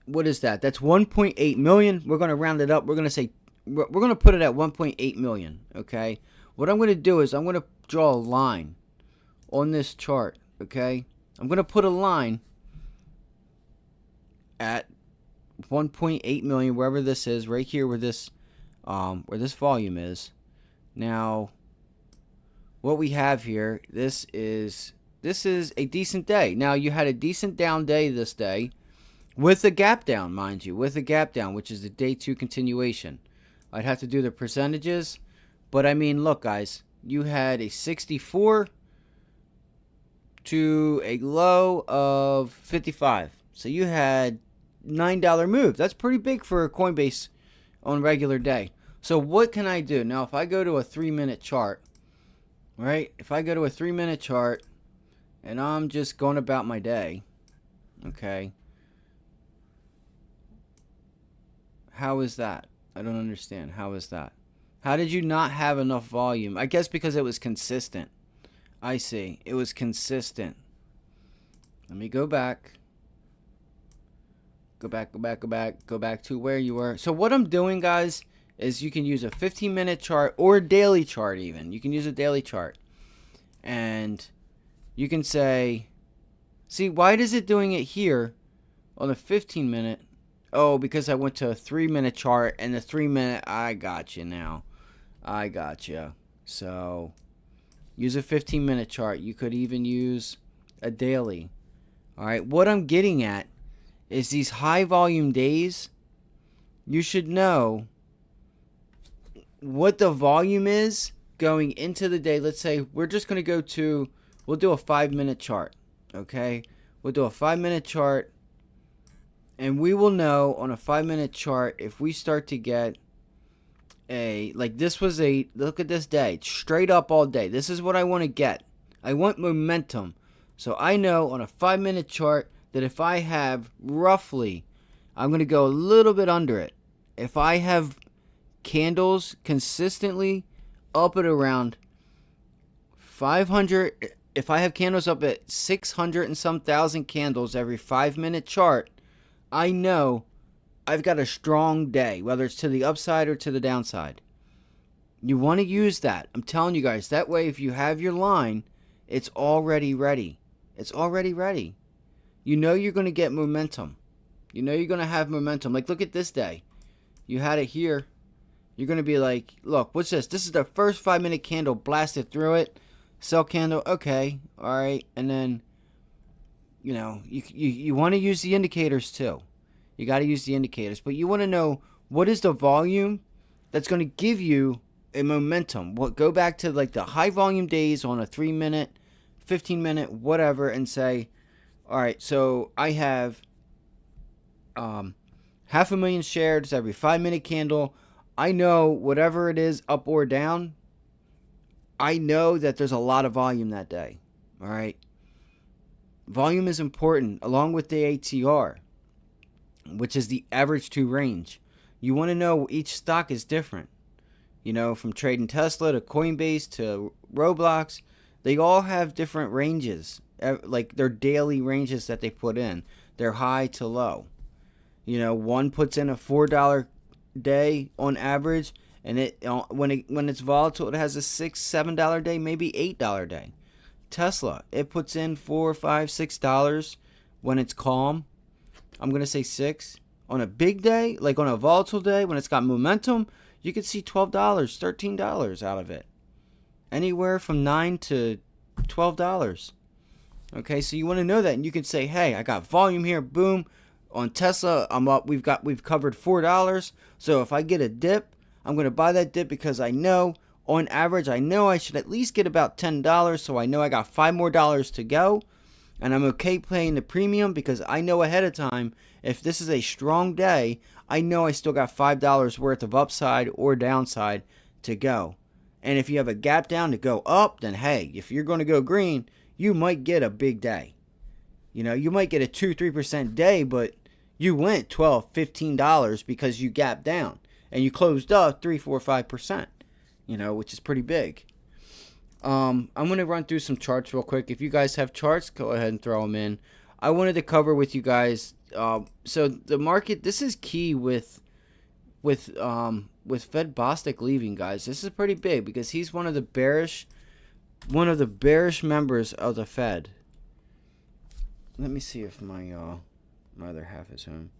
what is that? That's 1.8 million. We're going to round it up. We're going to say, we're going to put it at 1.8 million. Okay, what I'm going to do is I'm going to draw a line on this chart. Okay, I'm going to put a line at 1.8 million, wherever this is, right here where this volume is. Now, what we have here, this is a decent day. Now, you had a decent down day this day with a gap down, mind you, with a gap down, which is the day 2 continuation. I'd have to do the percentages, but I mean, look, guys, you had a 64 to a low of 55. So you had $9 move. That's pretty big for a Coinbase on a regular day. So what can I do? Now, if I go to a 3-minute chart, right? If I go to a 3-minute chart and I'm just going about my day, okay? How is that? I don't understand. How is that? How did you not have enough volume? I guess because it was consistent. I see. It was consistent. Let me go back. Go back to where you were. So what I'm doing, guys, is you can use a 15-minute chart or a daily chart even. You can use a daily chart. And you can say, see, why is it doing it here on a 15-minute? Oh, because I went to a 3-minute chart, and the 3-minute, I got you now. I got you. So use a 15-minute chart. You could even use a daily. All right, what I'm getting at is these high volume days, you should know what the volume is going into the day, let's say we're just going to go to, we'll do a 5-minute chart. Okay, we'll do a 5-minute chart, and we will know on a 5-minute chart if we start to get a, like this was a, look at this day, straight up all day. This is what I want to get. I want momentum. So I know on a 5-minute chart that if I have roughly, I'm going to go a little bit under it. If I have candles consistently up at around 500, if I have candles up at 600 and some thousand candles every 5-minute chart, I know I've got a strong day, whether it's to the upside or to the downside. You want to use that. I'm telling you guys, that way if you have your line, it's already ready. It's already ready. You know you're going to get momentum. You know you're going to have momentum. Like, look at this day. You had it here. You're going to be like, look, what's this? This is the first 5-minute candle blasted through it. Sell candle. Okay. All right. And then, you know, you want to use the indicators too. You got to use the indicators. But you want to know what is the volume that's going to give you a momentum. Go back to like the high volume days on a 3-minute, 15-minute, whatever, and say, all right, so I have 500,000 shares every 5-minute candle. I know whatever it is, up or down, I know that there's a lot of volume that day. All right. Volume is important along with the ATR, which is the average to range. You want to know each stock is different. You know, from trading Tesla to Coinbase to Roblox, they all have different ranges, like their daily ranges that they put in. They're high to low. You know, one puts in a $4 day on average, and when it's volatile, it has a $6-7 day, maybe $8 day. Tesla, it puts in $4, $5, $6 when it's calm. I'm gonna say $6 on a big day, like on a volatile day when it's got momentum. You could see $12, $13 out of it, anywhere from $9 to $12. Okay, so you want to know that, and you can say, hey, I got volume here, boom. On Tesla, I'm up. We've covered $4. So if I get a dip, I'm going to buy that dip because I know on average, I know I should at least get about $10. So I know I got $5 more to go, and I'm okay paying the premium because I know ahead of time if this is a strong day, I know I still got $5 worth of upside or downside to go. And if you have a gap down to go up, then hey, if you're going to go green, you might get a big day. You know, you might get a 2-3% day, but you went $12, $15 because you gapped down and you closed up 3, 4, 5%, you know, which is pretty big. I'm going to run through some charts real quick. If you guys have charts, go ahead and throw them in. I wanted to cover with you guys. So the market, this is key with Fed Bostic leaving, guys. This is pretty big because he's one of the bearish members of the Fed. Let me see if my other half is home.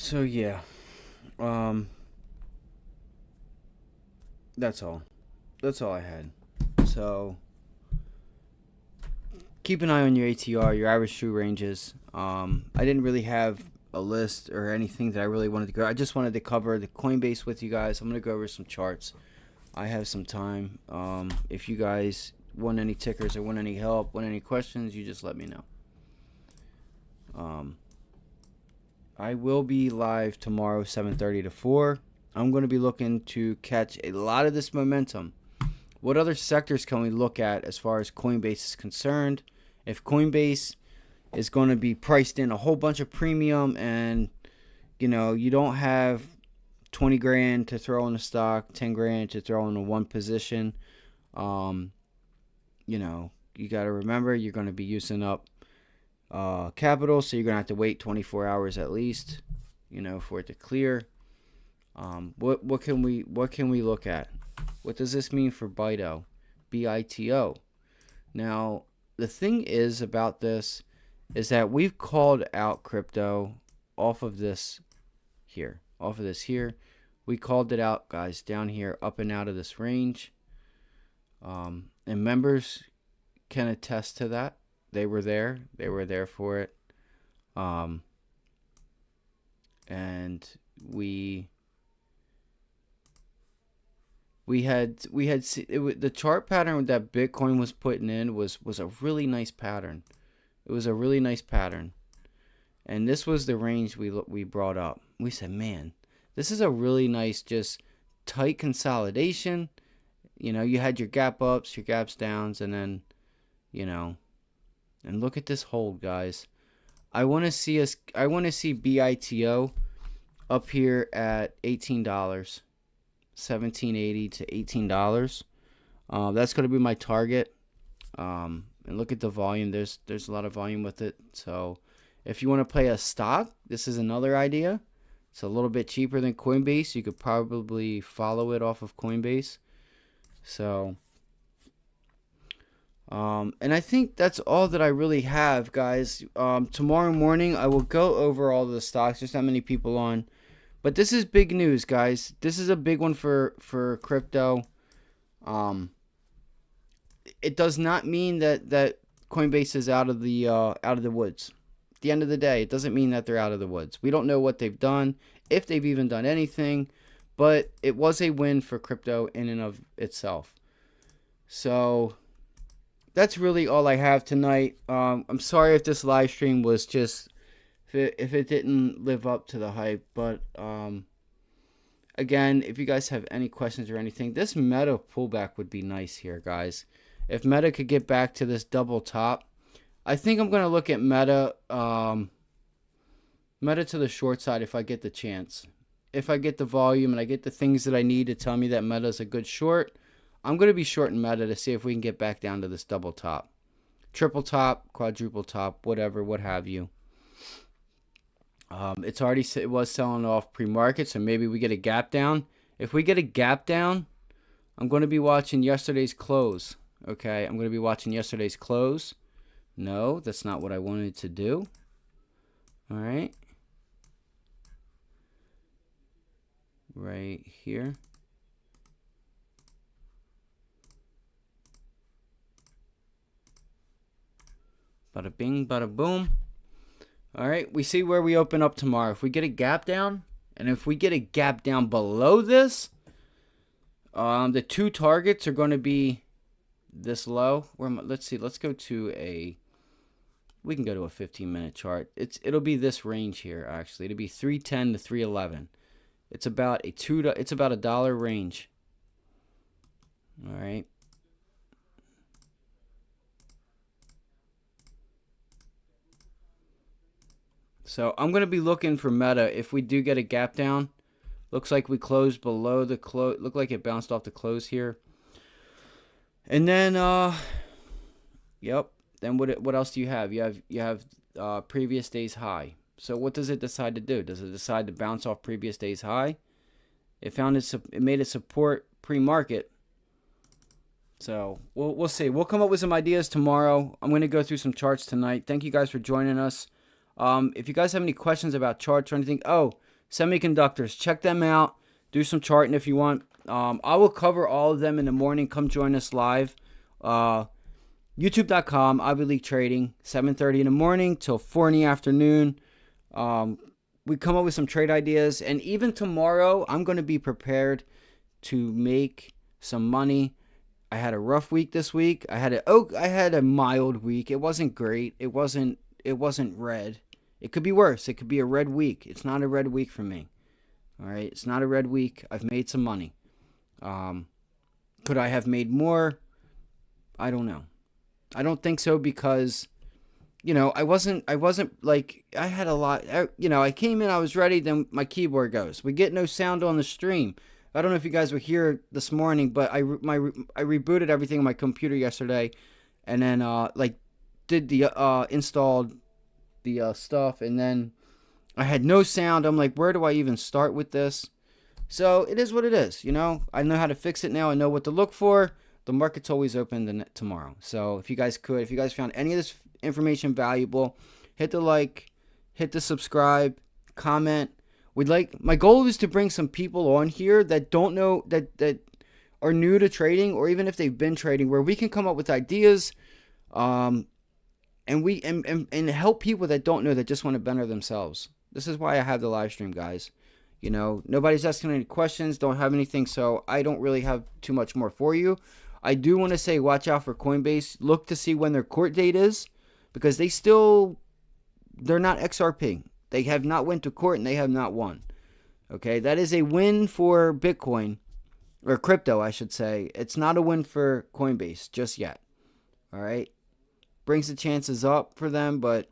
So yeah, that's all. That's all I had. So keep an eye on your ATR, your average true ranges. I didn't really have a list or anything that I really wanted to go. I just wanted to cover the Coinbase with you guys. I'm gonna go over some charts. I have some time. If you guys want any tickers or want any help, want any questions, you just let me know. I will be live tomorrow, 7:30 to 4. I'm going to be looking to catch a lot of this momentum. What other sectors can we look at as far as Coinbase is concerned? If Coinbase is going to be priced in a whole bunch of premium and, you know, you don't have 20 grand to throw in a stock, 10 grand to throw in a one position, you know, you got to remember you're going to be using up capital, so you're going to have to wait 24 hours at least. for it to clear. What can we look at? What does this mean for BITO? BITO. Now, the thing is about this is that we've called out crypto off of this here. We called it out, guys, down here, up and out of this range. And members can attest to that. They were there. They were there for it. And we had the chart pattern that Bitcoin was putting in was a really nice pattern. It was a really nice pattern, and this was the range we brought up. We said, man, this is a really nice, just tight consolidation. You had your gap ups, your gaps downs, and then, and look at this hold, guys. I want to see BITO up here at $18, $17.80 to $18. That's going to be my target. And look at the volume. There's a lot of volume with it. So if you want to play a stock, this is another idea. It's a little bit cheaper than Coinbase. You could probably follow it off of Coinbase. So, and I think that's all that I really have, guys. Tomorrow morning I will go over all the stocks. There's not many people on, but this is big news, guys. This is a big one for crypto. It does not mean that Coinbase is out of the woods. At the end of the day, it doesn't mean that they're out of the woods. We don't know what they've done, if they've even done anything, but it was a win for crypto in and of itself. So that's really all I have tonight. I'm sorry if this live stream was just, if it didn't live up to the hype, but again, if you guys have any questions or anything, this Meta pullback would be nice here, guys. If Meta could get back to this double top, I think I'm going to look at Meta to the short side if I get the chance. If I get the volume and I get the things that I need to tell me that Meta is a good short, I'm going to be shorting Meta to see if we can get back down to this double top. Triple top, quadruple top, whatever, what have you. It was selling off pre-market, so maybe we get a gap down. If we get a gap down, I'm going to be watching yesterday's close. Okay, I'm going to be watching yesterday's close. No, that's not what I wanted to do. All right. Right here. Bada bing, bada boom. All right, we see where we open up tomorrow. If we get a gap down, and if we get a gap down below this, the two targets are going to be this low. Let's see. Let's go to we can go to a 15-minute chart. It'll be this range here, actually. It'll be 310 to 311. It's about a dollar range. All right. So I'm going to be looking for Meta. If we do get a gap down, looks like we closed below the close. Looked like it bounced off the close here. And then, yep. Then what else do you have? You have previous day's high. So what does it decide to do? Does it decide to bounce off previous day's high? It made it support pre-market. So we'll see. We'll come up with some ideas tomorrow. I'm going to go through some charts tonight. Thank you guys for joining us. If you guys have any questions about charts or anything, semiconductors, check them out. Do some charting if you want. I will cover all of them in the morning. Come join us live. YouTube.com, Ivy League Trading, 7:30 in the morning till 4 in the afternoon. We come up with some trade ideas, and even tomorrow, I'm going to be prepared to make some money. I had a rough week this week. I had a mild week. It wasn't great. It wasn't red. It could be worse. It could be a red week. It's not a red week for me. All right, it's not a red week. I've made some money. Could I have made more? I don't know. I don't think so because, I wasn't like, I had a lot, I came in, I was ready, then my keyboard goes. We get no sound on the stream. I don't know if you guys were here this morning, but I rebooted everything on my computer yesterday, and then, installed the stuff, and then I had no sound. I'm like, where do I even start with this? So it is what it is. I know how to fix it now. I know what to look for. The market's always open tomorrow. So if you guys found any of this information valuable, hit the like, hit the subscribe, comment. My goal is to bring some people on here that don't know, that are new to trading, or even if they've been trading, where we can come up with ideas, and help people that don't know, that just want to better themselves. This is why I have the live stream, guys. Nobody's asking any questions, don't have anything, so I don't really have too much more for you. I do want to say, watch out for Coinbase. Look to see when their court date is, because they're not XRP. They have not went to court, and they have not won. Okay, that is a win for Bitcoin, or crypto, I should say. It's not a win for Coinbase just yet. All right, brings the chances up for them, but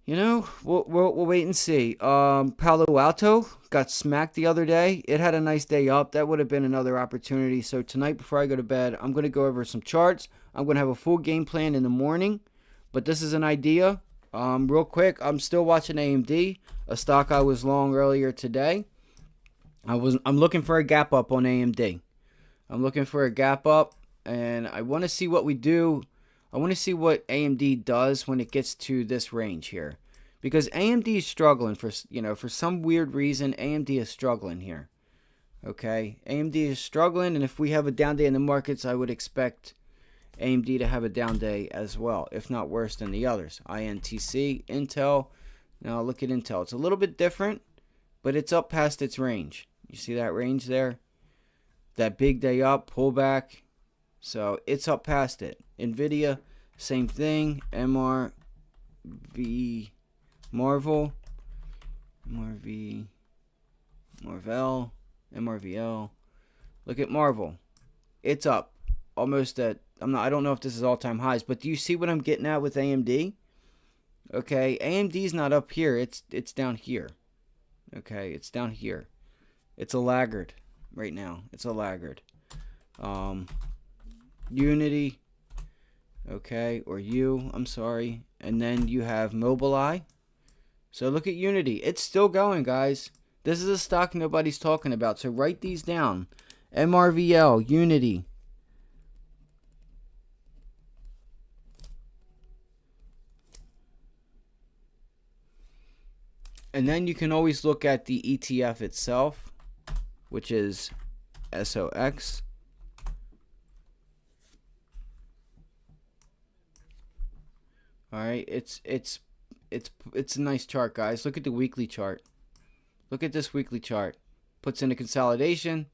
we'll wait and see. Palo Alto got smacked the other day. It had a nice day up. That would have been another opportunity. So tonight, before I go to bed, I'm going to go over some charts. I'm going to have a full game plan in the morning, but this is an idea. Real quick, I'm still watching AMD, a stock I was long earlier today. I'm looking for a gap up on AMD. I'm looking for a gap up, and I want to see what we do. I want to see what AMD does when it gets to this range here, because AMD is struggling for some weird reason. AMD is struggling here. Okay, AMD is struggling, and if we have a down day in the markets, I would expect AMD to have a down day as well, if not worse than the others. INTC, Intel. Now look at Intel. It's a little bit different, but it's up past its range. You see that range there? That big day up, pullback. So it's up past it. Nvidia, same thing. Marvel. MRVL. Look at Marvel. It's up almost at, I don't know if this is all-time highs, but do you see what I'm getting at with AMD? Okay, AMD's not up here. It's down here. Okay, it's down here. It's a laggard right now. It's a laggard. Unity. Okay, or I'm sorry. And then you have Mobileye. So look at Unity. It's still going, guys. This is a stock nobody's talking about. So write these down. MRVL, Unity. And then you can always look at the ETF itself, which is SOX. All right, it's a nice chart, guys. Look at the weekly chart. Look at this weekly chart. Puts in a consolidation.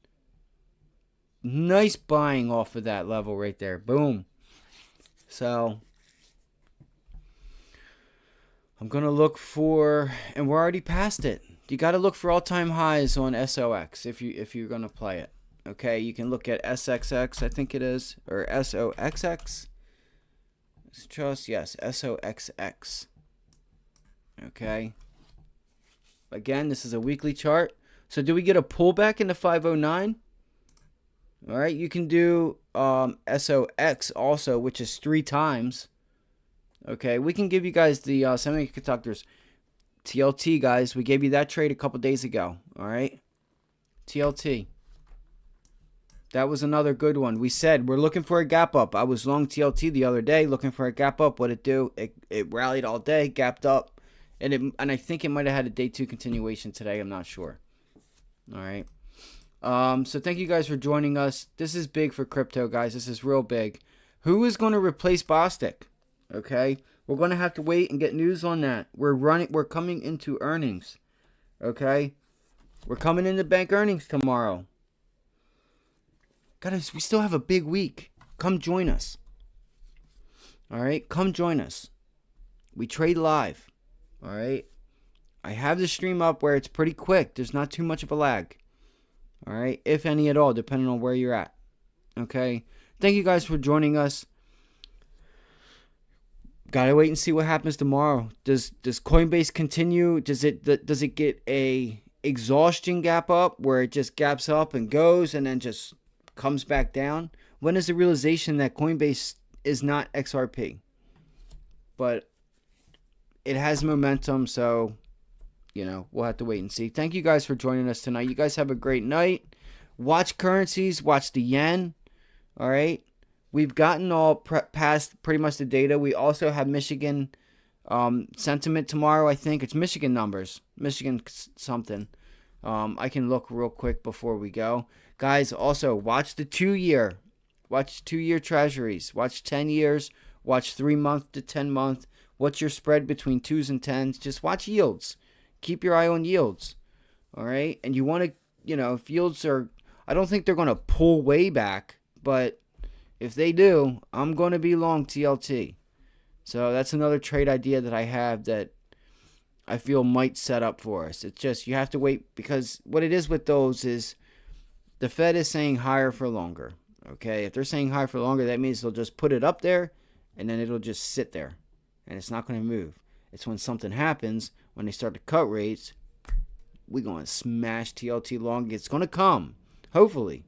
Nice buying off of that level right there. Boom. So I'm going to look for, and we're already past it. You got to look for all-time highs on SOX if you're going to play it. Okay, you can look at SXX, I think it is, or SOXX. Yes, SOXX. Okay. Again, this is a weekly chart. So do we get a pullback in the 509? All right, you can do SOX also, which is 3 times. Okay, we can give you guys the semiconductors. TLT, guys. We gave you that trade a couple days ago. All right, TLT. That was another good one. We said we're looking for a gap up. I was long TLT the other day looking for a gap up. What'd it do? It rallied all day, gapped up. And I think it might have had a day 2 continuation today. I'm not sure. All right. So thank you guys for joining us. This is big for crypto, guys. This is real big. Who is going to replace Bostic? Okay. We're going to have to wait and get news on that. We're coming into earnings. Okay. We're coming into bank earnings tomorrow. Guys, we still have a big week. Come join us. All right. Come join us. We trade live. All right. I have the stream up where it's pretty quick. There's not too much of a lag. All right. If any at all, depending on where you're at. Okay. Thank you guys for joining us. Gotta wait and see what happens tomorrow. Does Coinbase continue? Does it get a exhaustion gap up where it just gaps up and goes and then just comes back down? When is the realization that Coinbase is not XRP? But it has momentum, so we'll have to wait and see. Thank you guys for joining us tonight. You guys have a great night. Watch currencies. Watch the yen. All right. We've gotten all past pretty much the data. We also have Michigan sentiment tomorrow, I think. It's Michigan numbers. Michigan something. I can look real quick before we go. Guys, also watch the 2-year. Watch 2-year treasuries. Watch 10 years. Watch 3-month to 10-month. What's your spread between 2s and 10s? Just watch yields. Keep your eye on yields. All right? And you want to, if yields are, I don't think they're going to pull way back, but if they do, I'm going to be long TLT. So that's another trade idea that I have that I feel might set up for us. It's just you have to wait, because what it is with those is the Fed is saying higher for longer. Okay, if they're saying higher for longer, that means they'll just put it up there and then it'll just sit there and it's not going to move. It's when something happens, when they start to cut rates, we're going to smash TLT long. It's going to come, hopefully.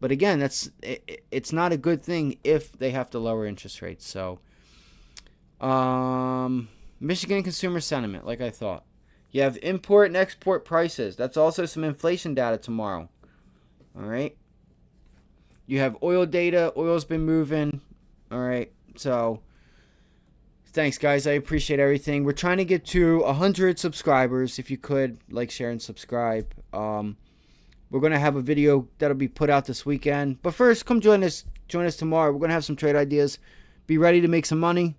But again, it's not a good thing if they have to lower interest rates. So, Michigan consumer sentiment, like I thought. You have import and export prices. That's also some inflation data tomorrow. All right. You have oil data. Oil's been moving. All right. So, thanks, guys. I appreciate everything. We're trying to get to 100 subscribers. If you could, like, share, and subscribe. We're going to have a video that'll be put out this weekend. But first, come join us tomorrow. We're going to have some trade ideas. Be ready to make some money.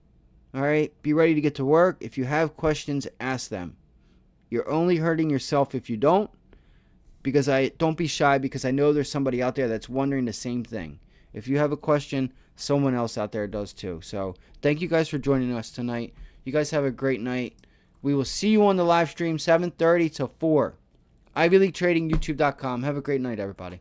All right? Be ready to get to work. If you have questions, ask them. You're only hurting yourself if you don't. Don't be shy, because I know there's somebody out there that's wondering the same thing. If you have a question, someone else out there does too. So thank you guys for joining us tonight. You guys have a great night. We will see you on the live stream, 7:30 to 4. IvyLeagueTrading, YouTube.com. Have a great night, everybody.